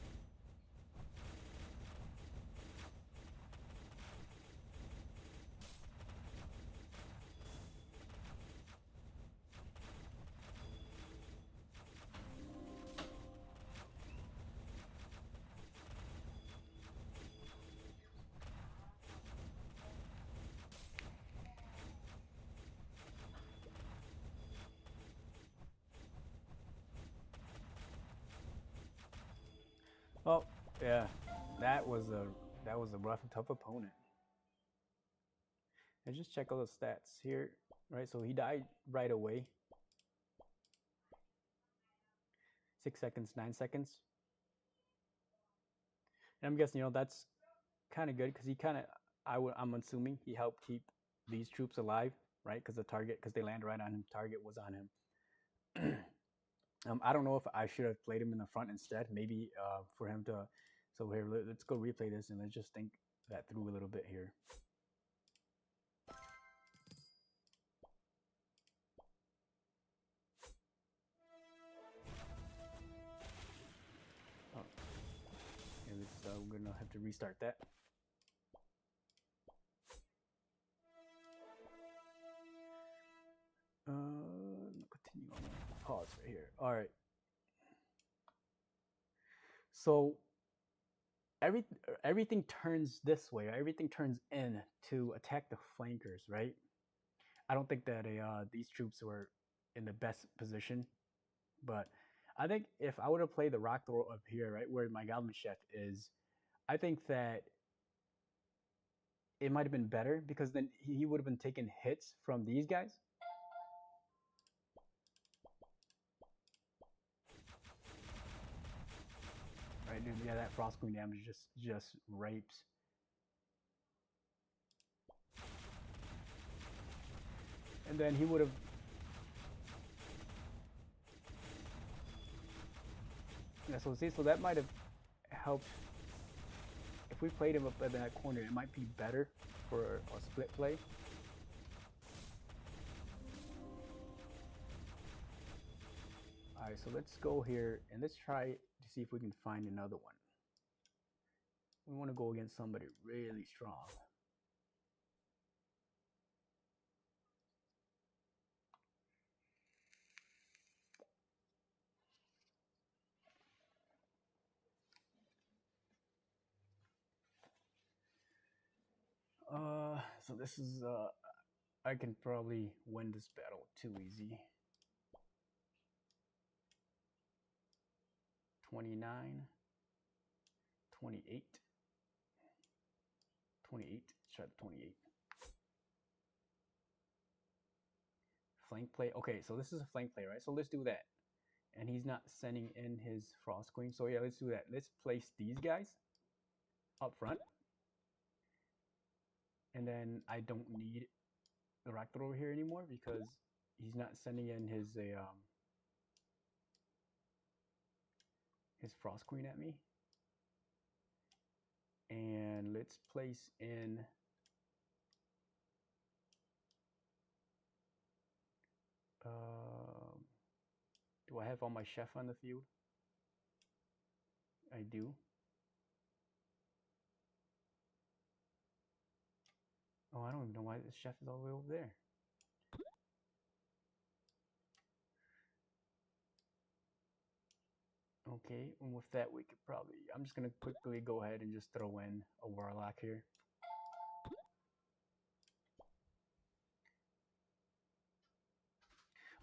Oh, yeah, that was a rough and tough opponent. And just check all the stats here, right? So he died right away. 6 seconds, 9 seconds. And I'm guessing, that's kind of good because he kind of, I'm assuming he helped keep these troops alive, right? Because they land right on him. Target was on him. I don't know if I should have played him in the front instead. Maybe for him to. So here, let's go replay this and let's just think that through a little bit here. Oh, and we're gonna have to restart that. Continue on. Pause right here. All right. So everything turns this way. Everything turns in to attack the flankers, right? I don't think that these troops were in the best position, but I think if I would have played the Rock Thrower up here, right, where my Goblin Chef is, I think that it might have been better because then he would have been taking hits from these guys. Right, dude, yeah, that frost queen damage just rapes. And then he would have. Yeah, so that might have helped. If we played him up in that corner, it might be better for a split play. Alright, so let's go here and let's try to see if we can find another one. We want to go against somebody really strong. So this is I can probably win this battle too easy. 29, 28, 28. Let's try the 28. Flank play. Okay, so this is a flank play, right? So let's do that. And he's not sending in his Frost Queen. So yeah, let's do that. Let's place these guys up front. And then I don't need the Raptor over here anymore because he's not sending in his Frost Queen at me. And let's place in do I have all my chef on the field? I do. Oh, I don't even know why the chef is all the way over there. Okay, and with that we could probably, I'm just gonna quickly go ahead and just throw in a Warlock here.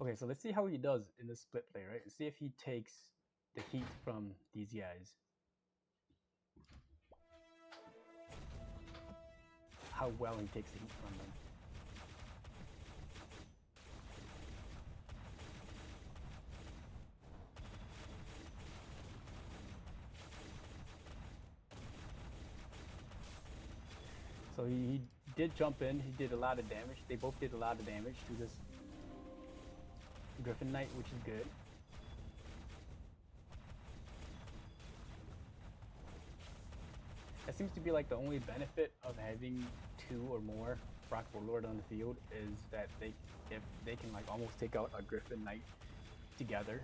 Okay, so let's see how he does in this split play, right? See if he takes the heat from these guys. How well he takes the heat from them. So he did jump in, he did a lot of damage. They both did a lot of damage to this Griffin Knight, which is good. That seems to be like the only benefit of having two or more Warlord on the field is that they can like almost take out a Griffin Knight together.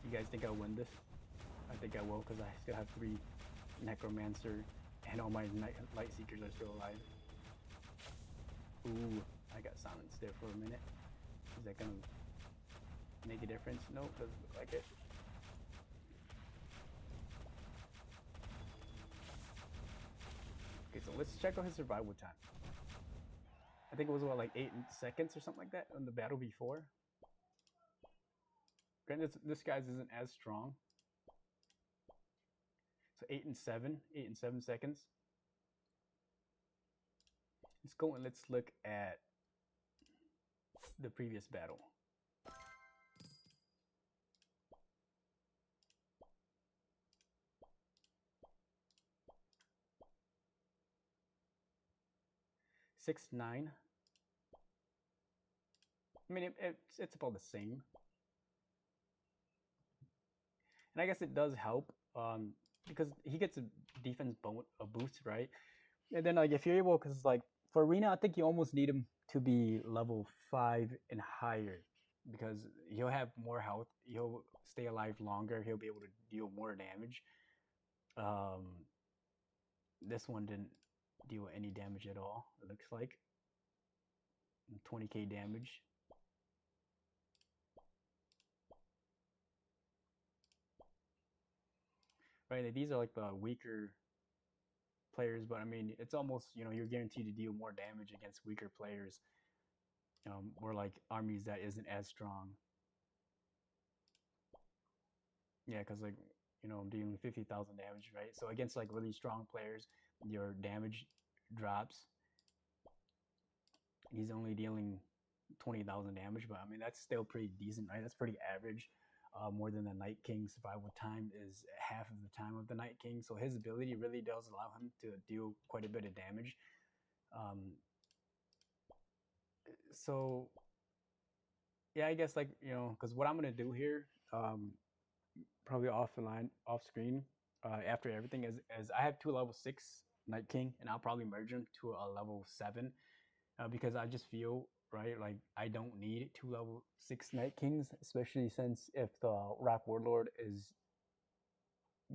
You guys think I'll win this? I think I will because I still have 3 Necromancer and all my Light Seekers are still alive. Ooh, I got silenced there for a minute. Is that gonna make a difference? No, doesn't look like it. Okay, so let's check out his survival time. I think it was what, like 8 seconds or something like that on the battle before. Granted, this guy's isn't as strong. So 8 and 7 seconds. Let's go and let's look at the previous battle. Six, 9. I mean, it's about the same. And I guess it does help because he gets a defense boost, right? And then like if you're able, because like for Arena, I think you almost need him to be level 5 and higher because he'll have more health. He'll stay alive longer. He'll be able to deal more damage. This one didn't deal any damage at all, it looks like. 20k damage. Right, these are like the weaker players, but I mean, it's almost, you know, you're guaranteed to deal more damage against weaker players, or like armies that isn't as strong. Yeah, because like dealing 50,000 damage, right? So against like really strong players, your damage drops. He's only dealing 20,000 damage, but I mean that's still pretty decent, right? That's pretty average. More than the Night King. Survival time is half of the time of the Night King, so his ability really does allow him to deal quite a bit of damage. Um, so yeah, I guess like because what I'm gonna do here, probably offline, off screen, after everything is I have two level 6 Night King, and I'll probably merge them to a level 7, because I just feel right like I don't need two level 6 Night Kings, especially since if the Rock Warlord is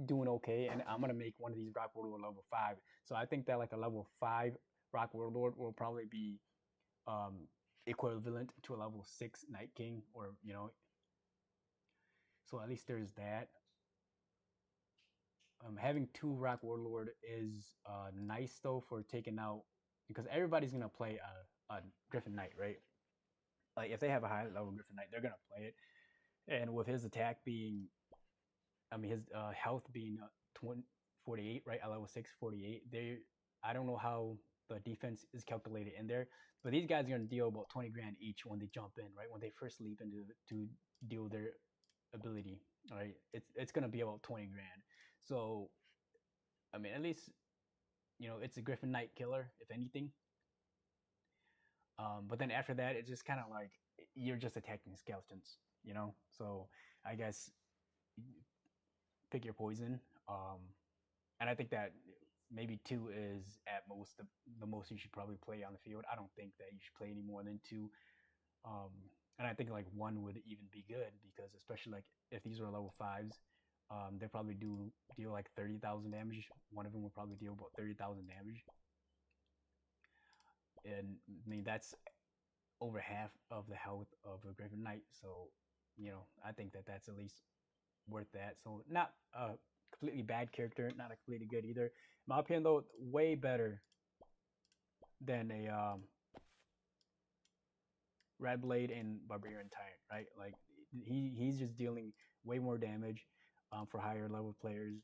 doing okay, and I'm gonna make one of these Rock Warlord level 5. So I think that like a level 5 Rock Warlord will probably be um, equivalent to a level 6 Night King, or so at least there's that. Having two Rock Warlord is nice though for taking out, because everybody's gonna play a Griffin Knight, right? Like if they have a high level Griffin Knight, they're gonna play it, and with his attack being, I mean his health being 48, right? A level 6 48. They, I don't know how the defense is calculated in there, but these guys are gonna deal about 20 grand each when they jump in, right? When they first leap into to deal their ability, right? It's gonna be about 20 grand. So I mean, at least it's a Griffin Knight killer, if anything. But then after that, it's just kind of like you're just attacking skeletons. So I guess pick your poison. And I think that maybe two is at most the most you should probably play on the field. I don't think that you should play any more than two. Um, and I think like one would even be good, because especially like if these are level 5s, they probably do deal like 30,000 damage. One of them will probably deal about 30,000 damage. And I mean that's over half of the health of a Griffin Knight. So, I think that that's at least worth that. So not a completely bad character, not a completely good either. In my opinion, though, way better than a Red Blade and Barbarian Tyrant, right? Like he's just dealing way more damage for higher level players,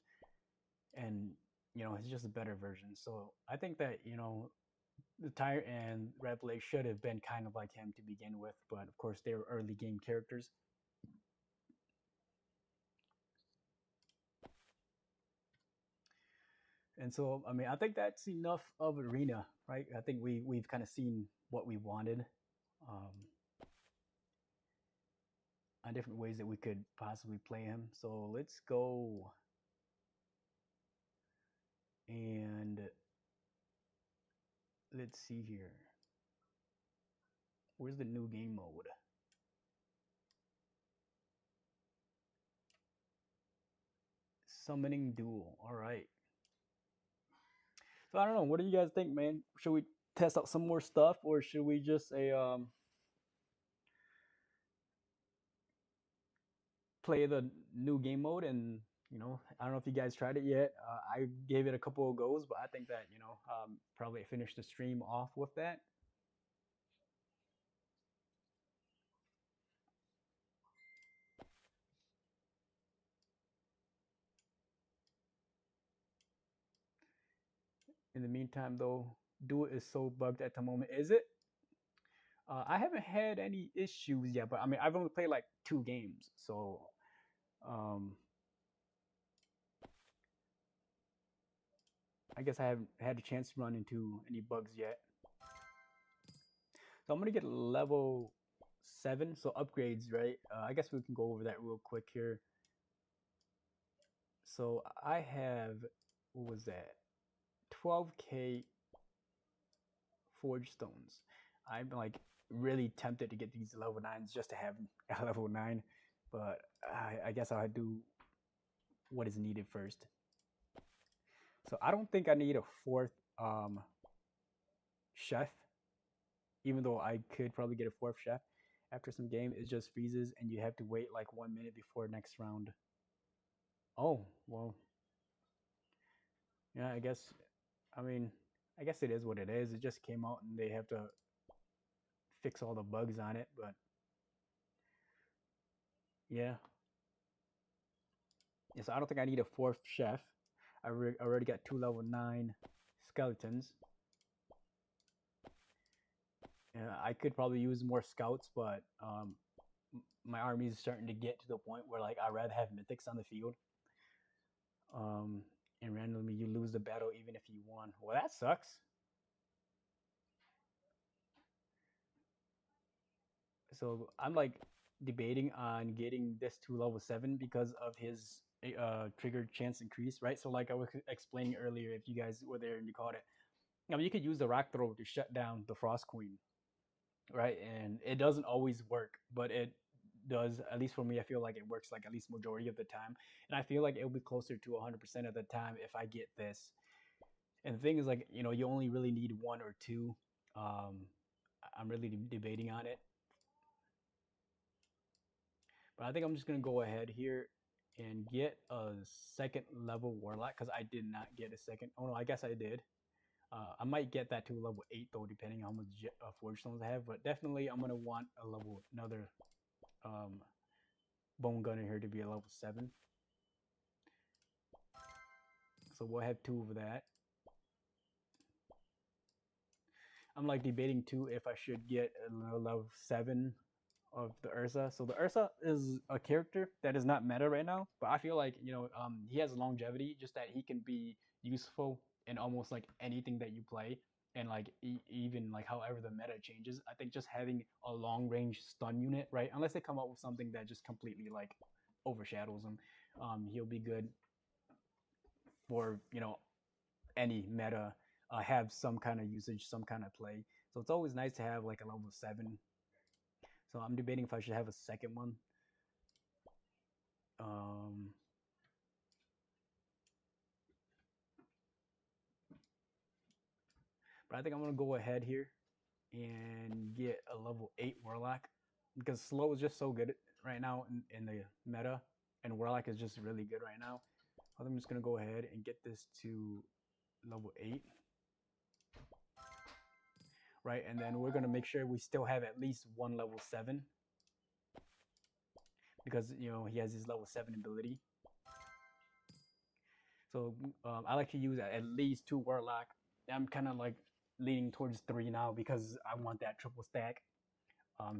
and it's just a better version. So I think that the Tyrant and Red Blade should have been kind of like him to begin with, but of course they were early game characters. And so, I mean, I think that's enough of Arena, right? I think we've kind of seen what we wanted, um, on different ways that we could possibly play him. So let's go and let's see here. Where's the new game mode? Summoning duel. All right. So I don't know. What do you guys think, man? Should we test out some more stuff, or should we just play the new game mode? And I don't know if you guys tried it yet. I gave it a couple of goes, but I think that probably finish the stream off with that. In the meantime, though, Duel is so bugged at the moment. Is it? I haven't had any issues yet, but I mean, I've only played like 2 games, so um, I guess I haven't had a chance to run into any bugs yet. So I'm gonna get level 7, so upgrades, right? I guess we can go over that real quick here. So I have, what was that? 12k forge stones. I'm like really tempted to get these level 9s just to have a level 9, but I guess I'll do what is needed first. So I don't think I need a 4th chef, even though I could probably get a 4th chef after some game. It just freezes and you have to wait like 1 minute before next round. Oh, well, yeah, I mean, I guess it is what it is. It just came out and they have to fix all the bugs on it, but yeah. Yeah, so I don't think I need a fourth chef. Already got two level 9 skeletons. Yeah, I could probably use more scouts, but my army is starting to get to the point where like I'd rather have mythics on the field. Um, and randomly you lose the battle even if you won. Well, that sucks. So I'm like debating on getting this to level 7 because of his triggered chance increase, right? So like I was explaining earlier, if you guys were there and you caught it, I mean, you could use the rock throw to shut down the frost queen, right? And it doesn't always work, but it does. At least for me, I feel like it works like at least majority of the time, and I feel like it'll be closer to 100% of the time if I get this. And the thing is, like, you only really need one or two. Um, I'm really debating on it, but I think I'm just gonna go ahead here and get a second level warlock because I did not get a second. Oh no, I guess I did. I might get that to level 8 though, depending on how much forge stones I have. But definitely, I'm gonna want another um, bone gunner here to be a level 7. So we'll have two of that. I'm like debating too if I should get a level 7 of the Ursa. So the Ursa is a character that is not meta right now, but I feel like he has longevity, just that he can be useful in almost like anything that you play, and like even like however the meta changes. I think just having a long range stun unit, right? Unless they come up with something that just completely like overshadows him, he'll be good for any meta. Have some kind of usage, some kind of play. So it's always nice to have like a level 7. So I'm debating if I should have a second one. Um, but I think I'm gonna go ahead here and get a level 8 Warlock because slow is just so good right now in the meta, and Warlock is just really good right now. I think I'm just gonna go ahead and get this to level 8, right? And then we're gonna make sure we still have at least one level 7 because he has his level 7 ability. So I like to use at least 2 Warlock. I'm kind of like leaning towards 3 now because I want that triple stack.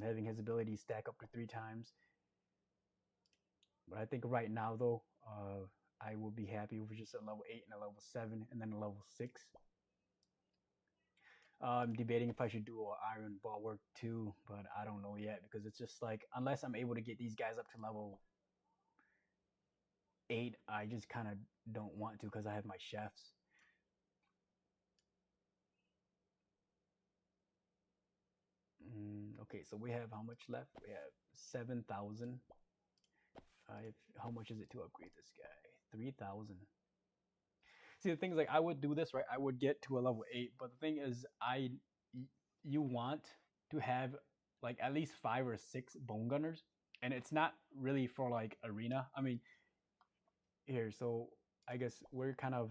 Having his ability stack up to 3 times. But I think right now though, I will be happy with just a level 8 and a level 7 and then a level 6. I'm debating if I should do an Iron Bulwark too, but I don't know yet because it's just like unless I'm able to get these guys up to level 8, I just kind of don't want to because I have my chefs. Okay, so we have how much left? We have 7,000. How much is it to upgrade this guy? 3,000. See, the thing is, like, I would do this, right? I would get to a level 8, but the thing is, you want to have like at least 5 or 6 bone gunners, and it's not really for like arena. I mean, here, so I guess we're kind of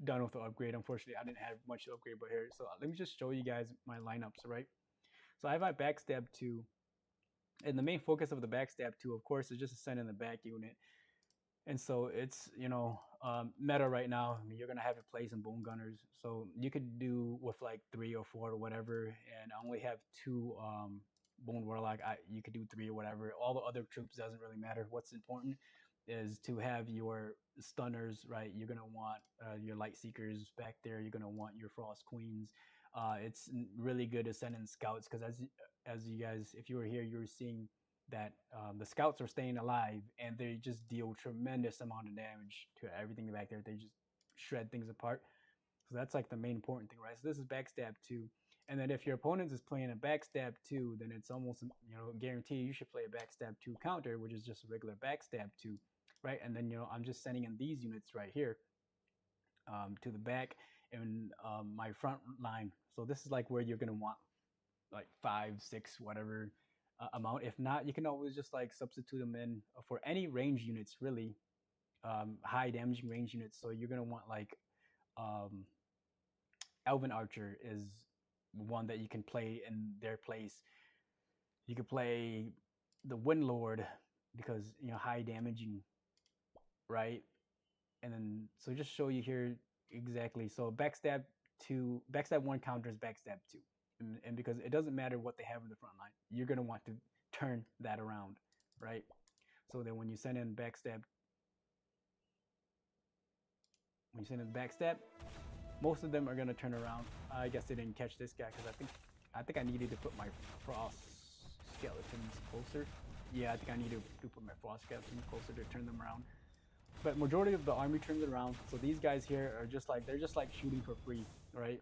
done with the upgrade. Unfortunately, I didn't have much to upgrade, but here, so let me just show you guys my lineups, right? So I have my backstab 2, and the main focus of the backstab 2, of course, is just to send in the back unit. And so it's meta right now. I mean, you're gonna have to play some bone gunners, so you could do with like 3 or 4 or whatever. And I only have 2 bone warlock. You could do 3 or whatever. All the other troops doesn't really matter. What's important is to have your stunners, right? You're gonna want your light seekers back there. You're gonna want your frost queens. It's really good to send in scouts because as you guys, if you were here, you were seeing that the scouts are staying alive and they just deal tremendous amount of damage to everything back there. They just shred things apart. So that's like the main important thing, right? So this is backstab 2. And then if your opponent is playing a backstab 2, then it's almost guaranteed you should play a backstab 2 counter, which is just a regular backstab 2, right? And then I'm just sending in these units right here to the back and my front line. So this is like where you're gonna want like 5, 6, whatever amount. If not, you can always just like substitute them in for any range units, really high damaging range units. So you're gonna want like um, Elven Archer is one that you can play in their place. You could play the Warlord, because high damaging, right? And then so just show you here exactly. So backstab one counters backstab two, and because it doesn't matter what they have in the front line, you're gonna want to turn that around, right? So then when you send in backstab, most of them are gonna turn around. I guess they didn't catch this guy because I think I needed to put my frost skeletons closer. Yeah, I think I need to put my frost skeletons closer to turn them around. But majority of the army turns around. So these guys here are they're just like shooting for free, right?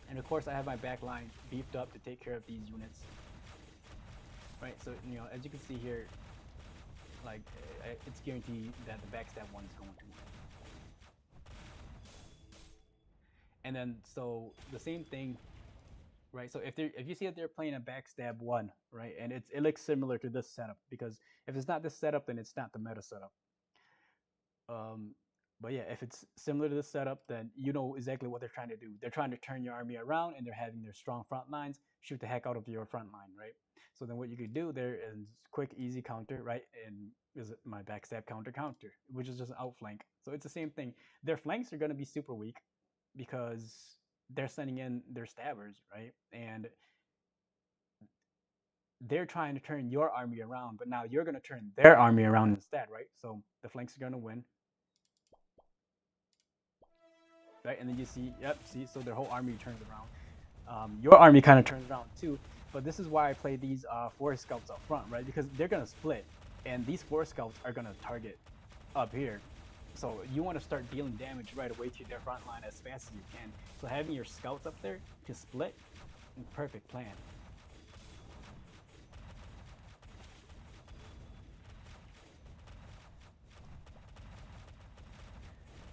And of course I have my back line beefed up to take care of these units, right? So as you can see here, like it's guaranteed that the backstab one is going to win. And then so the same thing, right? So if you see that they're playing a backstab one, right, and it looks similar to this setup, because if it's not this setup, then it's not the meta setup. Um, but yeah, if it's similar to this setup, then you know exactly what they're trying to do. They're trying to turn your army around, and they're having their strong front lines shoot the heck out of your front line, right? So then what you could do there is quick, easy counter, right? And is my backstab counter, which is just an outflank. So it's the same thing. Their flanks are going to be super weak because they're sending in their stabbers, right? And they're trying to turn your army around, but now you're going to turn their army around instead, right? So the flanks are going to win, right? And then you see, yep, see, so their whole army turns around. Your army kind of turns around too, but this is why I play these forest scouts up front, right? Because they're going to split, and these forest scouts are going to target up here. So you want to start dealing damage right away to their front line as fast as you can. So having your scouts up there to split, perfect plan.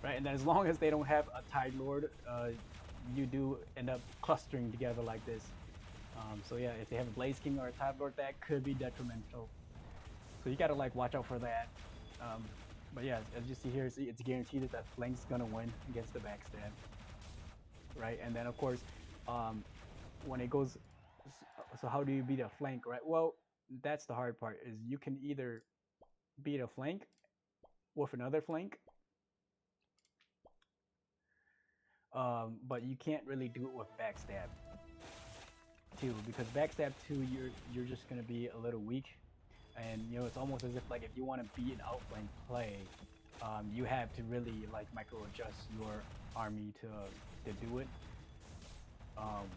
Right, and then as long as they don't have a Tide Lord, you do end up clustering together like this. So yeah, if they have a Blaze King or a Tide Lord, that could be detrimental. So you gotta like watch out for that. But yeah, as you see here, see, it's guaranteed that flank's gonna win against the backstab, right? And then of course, when it goes, so how do you beat a flank, right? Well, that's the hard part. Is you can either beat a flank with another flank, but you can't really do it with backstab two, because backstab two, you're just gonna be a little weak, and it's almost as if like if you want to beat an outflank play, you have to really like micro adjust your army to do it. Um,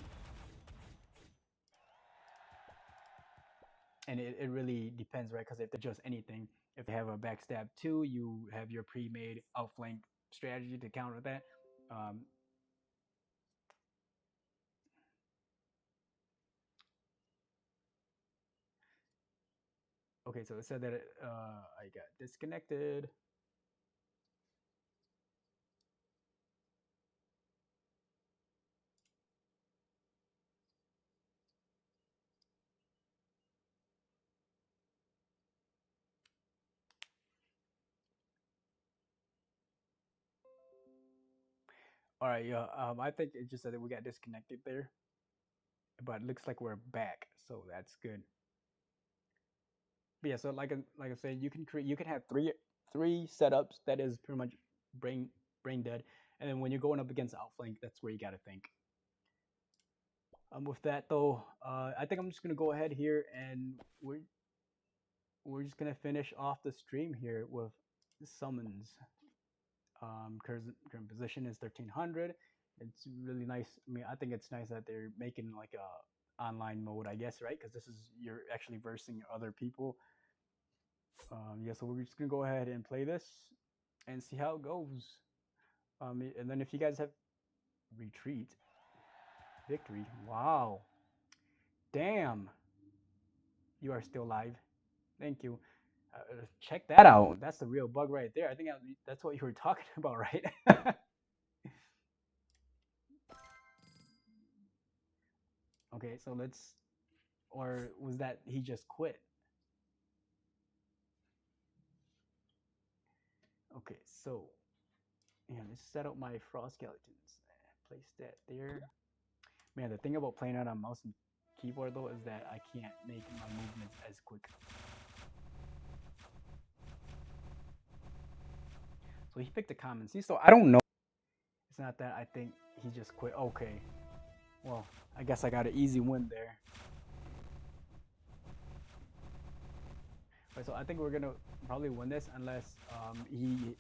and it really depends, right? Because if they just anything, if they have a backstab two, you have your pre-made outflank strategy to counter that. Um, okay, so it said that I got disconnected. All right, yeah. I think it just said that we got disconnected there, but it looks like we're back, so that's good. But yeah, so like I said, you can have three setups that is pretty much brain dead, and then when you're going up against outflank, that's where you got to think. With that though, I think I'm just gonna go ahead here, and we're just gonna finish off the stream here with summons. Current position is 1300. It's really nice. I mean, I think it's nice that they're making like a online mode, I guess, right? Because this is you're actually versing other people. Yeah, so we're just gonna go ahead and play this and see how it goes. And then if you guys have retreat, victory, wow, damn, you are still live. Thank you. Check that out. That's the real bug right there. I think that's what you were talking about, right? Okay, so let's. Or was that he just quit? Okay, so yeah, let's set up my frost skeletons. Place that there. Man, the thing about playing out on mouse and keyboard though is that I can't make my movements as quick. So he picked a common. See, so I don't know. It's not that I think he just quit. Okay. Well, I guess I got an easy win there. Right, so I think we're gonna probably win this unless he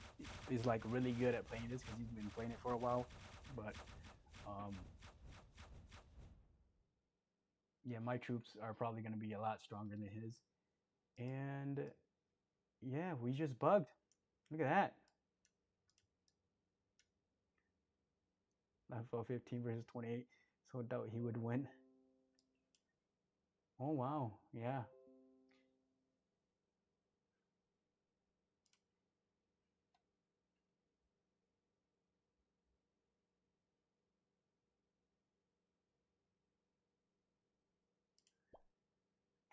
is like really good at playing this because he's been playing it for a while. But um, yeah, my troops are probably gonna be a lot stronger than his. And yeah, we just bugged. Look at that. I fell 15 versus 28. So I doubt he would win. Oh wow, yeah.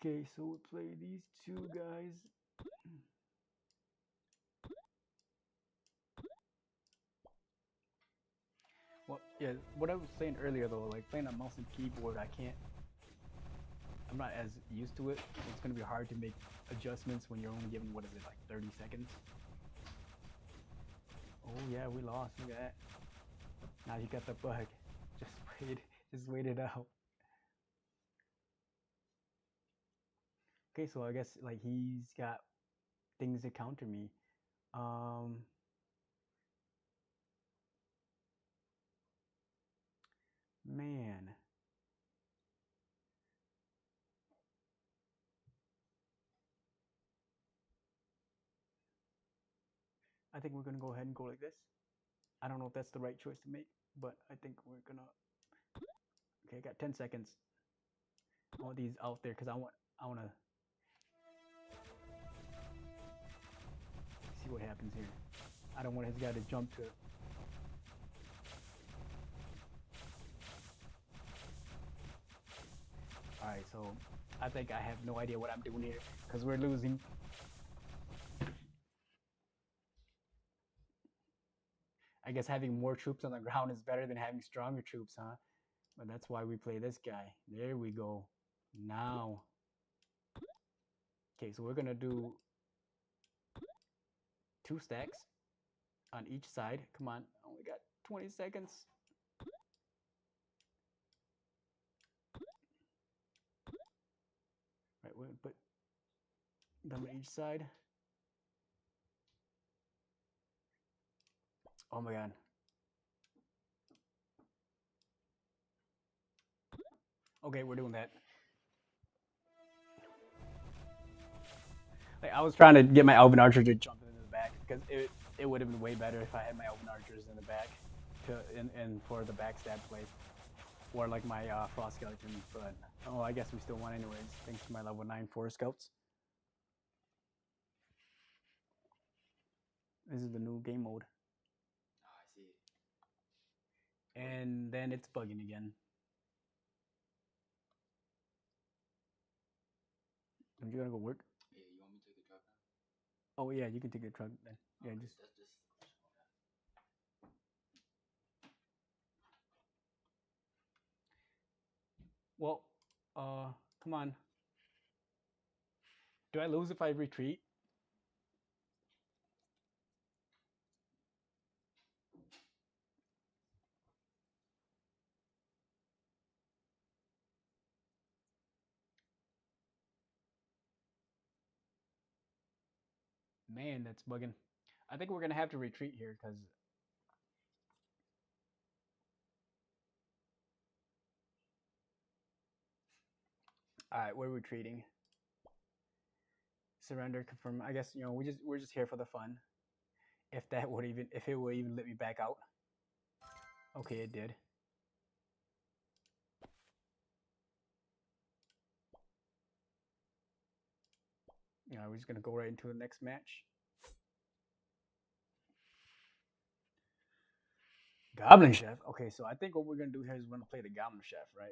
Okay, so we play these two guys. Well, yeah, what I was saying earlier though, like playing on mouse and keyboard, I'm not as used to it. So it's gonna be hard to make adjustments when you're only given, what is it, like 30 seconds? Oh yeah, we lost. Look at that. Now you got the bug. Just wait, just wait it out. Okay, so I guess like he's got things to counter me. Um, man, I think we're gonna go ahead and go like this. I don't know if that's the right choice to make, but I think we're gonna. Okay, I got 10 seconds. I want these out there because I want to see what happens here. I don't want his guy to jump to. All right, so I think I have no idea what I'm doing here because we're losing. I guess having more troops on the ground is better than having stronger troops, huh? But that's why we play this guy. There we go. Now. Okay, so we're gonna do 2 stacks on each side. Come on, I only got 20 seconds. Right, we're gonna put them on each side. Oh my god. Okay, we're doing that. Like I was trying to get my Elven Archer to jump into the back because it would have been way better if I had my Elven Archers in the back to and for the backstab play, or like my Frost Skeleton. But oh, I guess we still won anyways, thanks to my level 9 Forest Scouts. This is the new game mode. Oh, I see. And then it's bugging again. Are you gonna go work? Yeah, you want me to take the truck now? Oh yeah, you can take the truck then. Yeah, Okay, just. that's just. Well, come on. Do I lose if I retreat? Man, that's bugging. I think we're gonna have to retreat here because. All right, we're retreating. Surrender, confirm. I guess we're just here for the fun. If it would even let me back out. Okay, it did. We're just gonna go right into the next match. Goblin Chef. Okay, so I think what we're gonna do here is we're gonna play the Goblin Chef, right?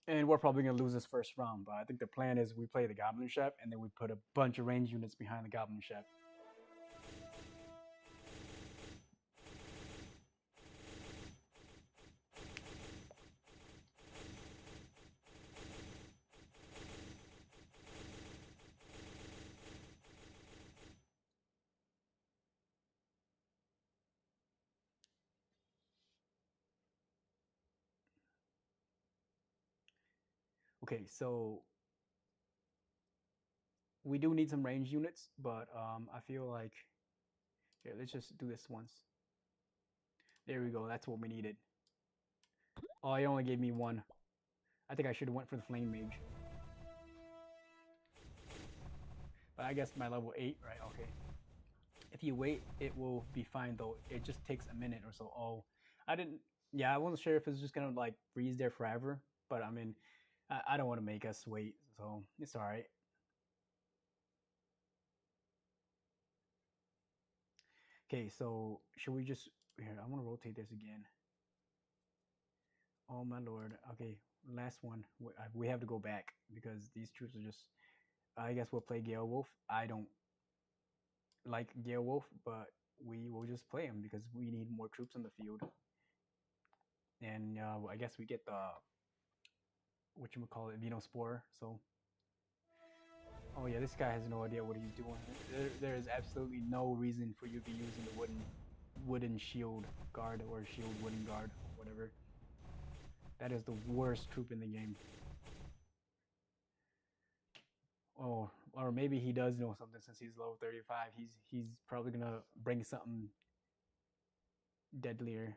And we're probably gonna lose this first round, but I think the plan is we play the Goblin Chef and then we put a bunch of range units behind the Goblin Chef. Okay, so we do need some range units, but I feel like here, let's just do this once. There we go. That's what we needed. Oh, it only gave me one. I think I should have went for the flame mage. But I guess my level 8, right? Okay. If you wait, it will be fine though. It just takes a minute or so. Oh, I didn't. Yeah, I wasn't sure if it's just gonna like freeze there forever. But I mean, I don't want to make us wait, so it's all right. Okay, so should we just here? I want to rotate this again. Oh my lord. Okay, last one. We have to go back because these troops are just. I guess we'll play Gale Wolf. I don't like Gale Wolf, but we will just play him because we need more troops on the field. And I guess we get the what you would call it, Venospore. So, oh yeah, this guy has no idea what he's doing. There is absolutely no reason for you to be using the wooden shield guard or shield wooden guard, or whatever. That is the worst troop in the game. Oh, or maybe he does know something since he's level 35. He's probably gonna bring something deadlier.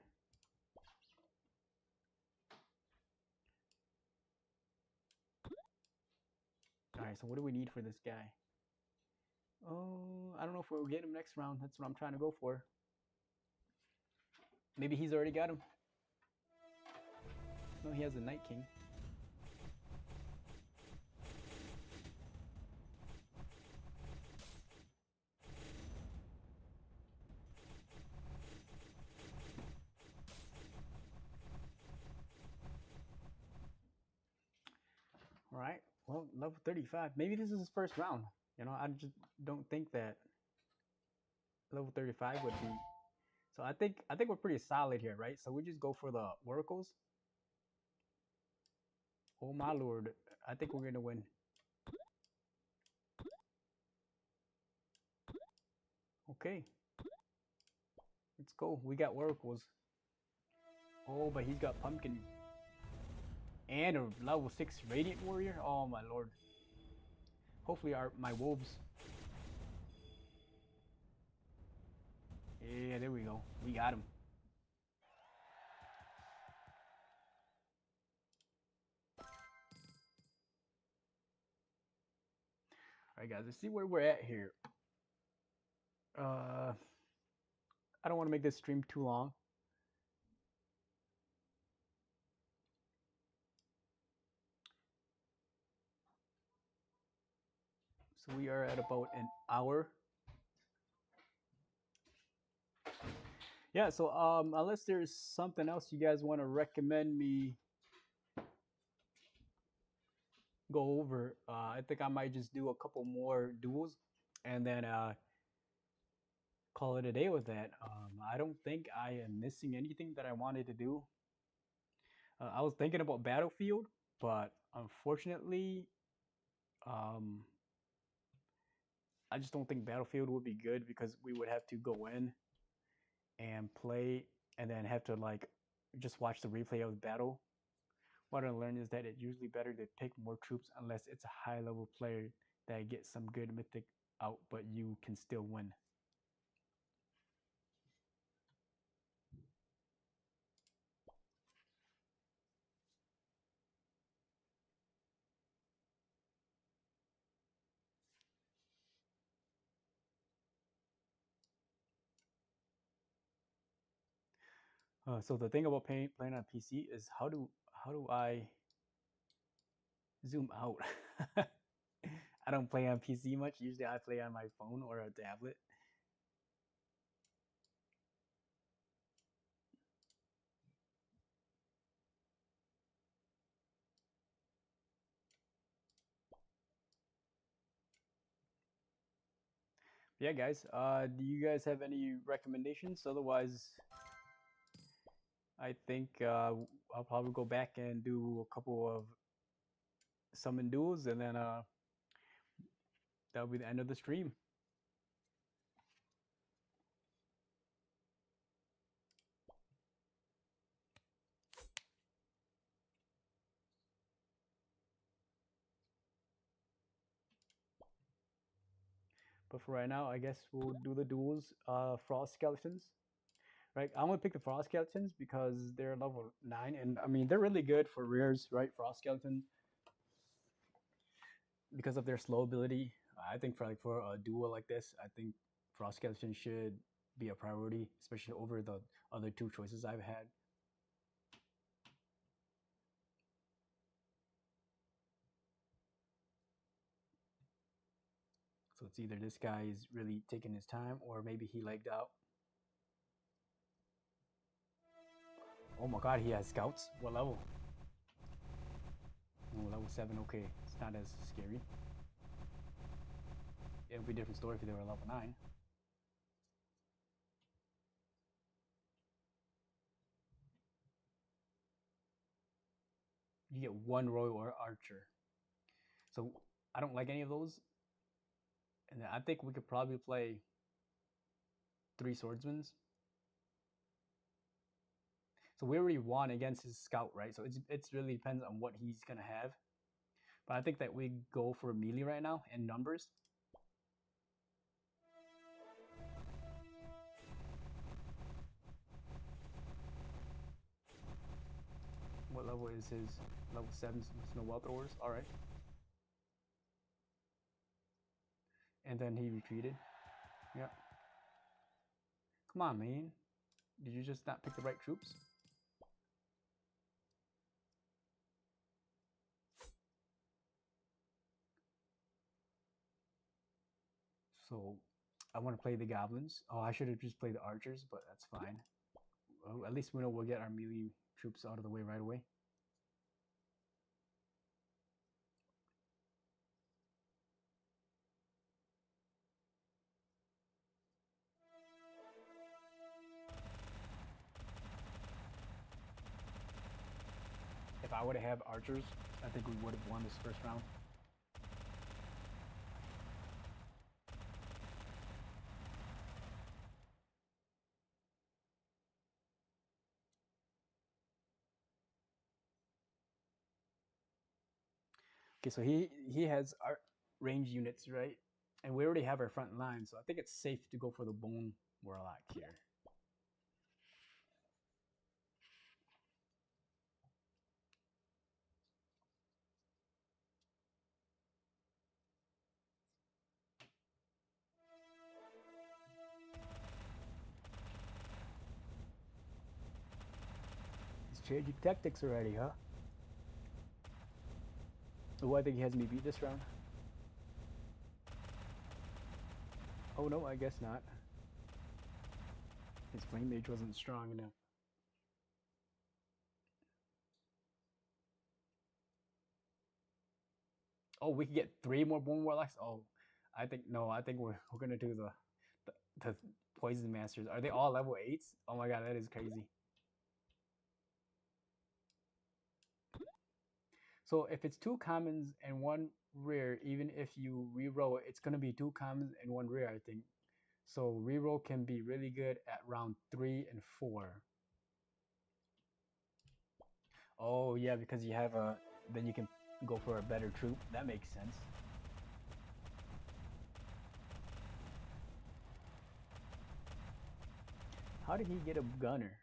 All right, so what do we need for this guy? Oh, I don't know if we'll get him next round. That's what I'm trying to go for. Maybe he's already got him. No, he has a Night King. All right. Well, level 35. Maybe this is his first round. You know, I just don't think that level 35 would be. So I think we're pretty solid here, right? So we just go for the oracles. Oh my lord. I think we're gonna win. Okay. Let's go. We got oracles. Oh, but he's got pumpkin. And a level 6 radiant warrior. Oh my lord. Hopefully my wolves. Yeah, there we go. We got him. All right, guys. Let's see where we're at here. I don't want to make this stream too long. So we are at about an hour. Yeah, so unless there's something else you guys want to recommend me go over, I think I might just do a couple more duels and then call it a day with that. I don't think I am missing anything that I wanted to do. I was thinking about Battlefield, but unfortunately, um, I just don't think Battlefield would be good because we would have to go in and play and then have to like just watch the replay of the battle. What I learned is that it's usually better to pick more troops unless it's a high level player that gets some good mythic out, but you can still win. So the thing about playing on PC is how do I zoom out? I don't play on PC much. Usually I play on my phone or a tablet. Yeah, guys. Do you guys have any recommendations? Otherwise, I think I'll probably go back and do a couple of summon duels, and then that'll be the end of the stream. But for right now, I guess we'll do the duels. Frost skeletons. Right, I'm gonna pick the frost skeletons because they're level 9, and I mean they're really good for rears, right? Frost skeletons because of their slow ability. I think for a duel like this, I think frost skeleton should be a priority, especially over the other two choices I've had. So it's either this guy is really taking his time, or maybe he legged out. Oh my god, he has scouts. What level? Oh, level 7. Okay, it's not as scary. It would be a different story if they were level 9. You get one royal or archer. So I don't like any of those. And I think we could probably play 3 swordsmen. So we already won against his scout, right? So it's really depends on what he's gonna have. But I think that we go for melee right now in numbers. What level is his? Level 7 snow well throwers. All right. And then he retreated. Yeah. Come on, man. Did you just not pick the right troops? So I want to play the goblins. Oh, I should have just played the archers, but that's fine. Well, at least we know we'll get our melee troops out of the way right away. If I would have had archers, I think we would have won this first round. Okay, so he has our range units, right? And we already have our front line, so I think it's safe to go for the bone warlock here. He's changing tactics already, huh? Oh, I think he has me beat this round. Oh no, I guess not. His flame mage wasn't strong enough. Oh, we can get 3 more bone warlocks. Oh, I think no. I think we're gonna do the poison masters. Are they all level 8s? Oh my god, that is crazy. So if it's 2 commons and 1 rare, even if you reroll it, it's gonna be 2 commons and 1 rare, I think. So reroll can be really good at round 3 and 4. Oh yeah, because you have a then you can go for a better troop. That makes sense. How did he get a gunner?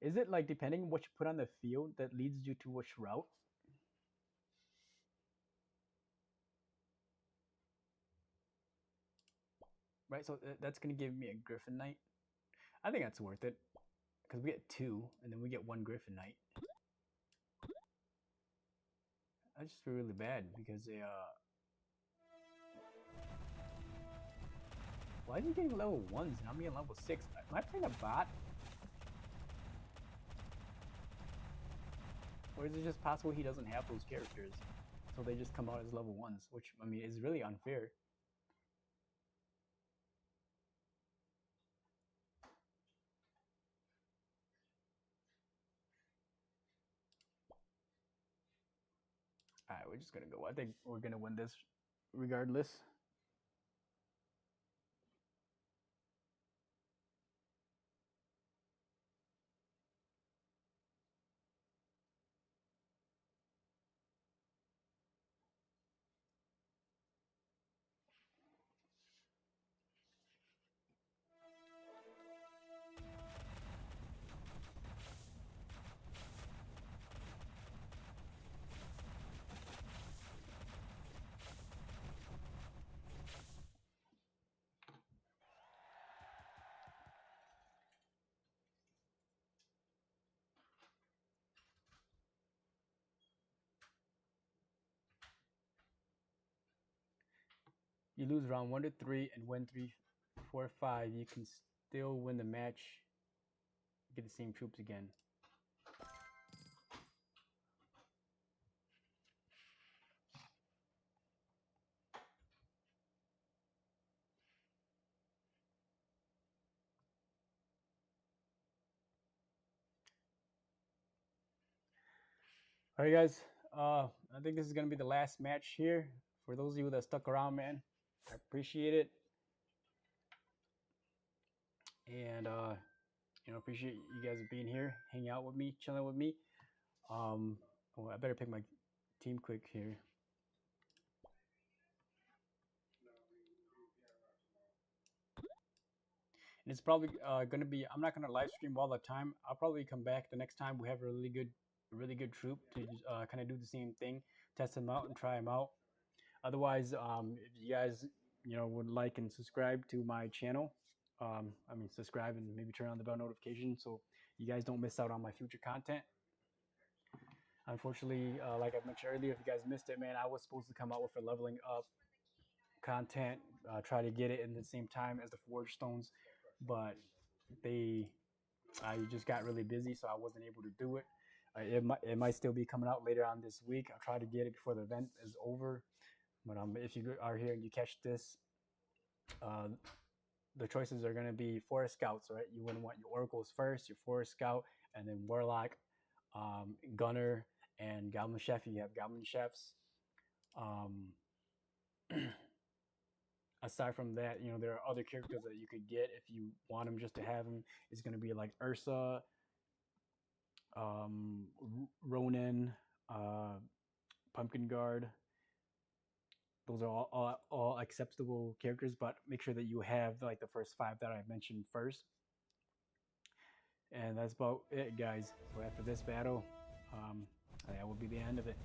Is it like depending on what you put on the field that leads you to which route? Right, so that's gonna give me a Griffin Knight. I think that's worth it because we get 2, and then we get 1 Griffin Knight. I just feel really bad because they why is he getting level 1s and I'm getting level 6? Am I playing a bot? Or is it just possible he doesn't have those characters? So they just come out as level 1s, which, I mean, is really unfair. Alright, we're just gonna go. I think we're gonna win this regardless. you lose round 1 to 3 and win 3, 4, 5, you can still win the match. Get the same troops again. All right, guys. I think this is gonna be the last match here. For those of you that stuck around, man, I appreciate it, and appreciate you guys being here, hanging out with me, chilling with me. Oh, I better pick my team quick here. And it's probably gonna be. I'm not gonna live stream all the time. I'll probably come back the next time we have a really good troop to kind of do the same thing, test them out and try them out. Otherwise, if you guys would like and subscribe to my channel, subscribe and maybe turn on the bell notification so you guys don't miss out on my future content. Unfortunately, like I mentioned earlier, if you guys missed it, man, I was supposed to come out with a leveling up content, try to get it in the same time as the Forge Stones, but I just got really busy, so I wasn't able to do it. It might still be coming out later on this week. I'll try to get it before the event is over. But if you are here and you catch this, the choices are going to be Forest Scouts, right? You wouldn't want your Oracles first, your Forest Scout, and then Warlock, Gunner, and Goblin Chef. You have Goblin Chefs. Aside from that, there are other characters that you could get if you want them just to have them. It's going to be like Ursa, Ronin, Pumpkin Guard. Those are all acceptable characters, but make sure that you have like the first 5 that I mentioned first. And that's about it, guys. So after this battle, that will be the end of it.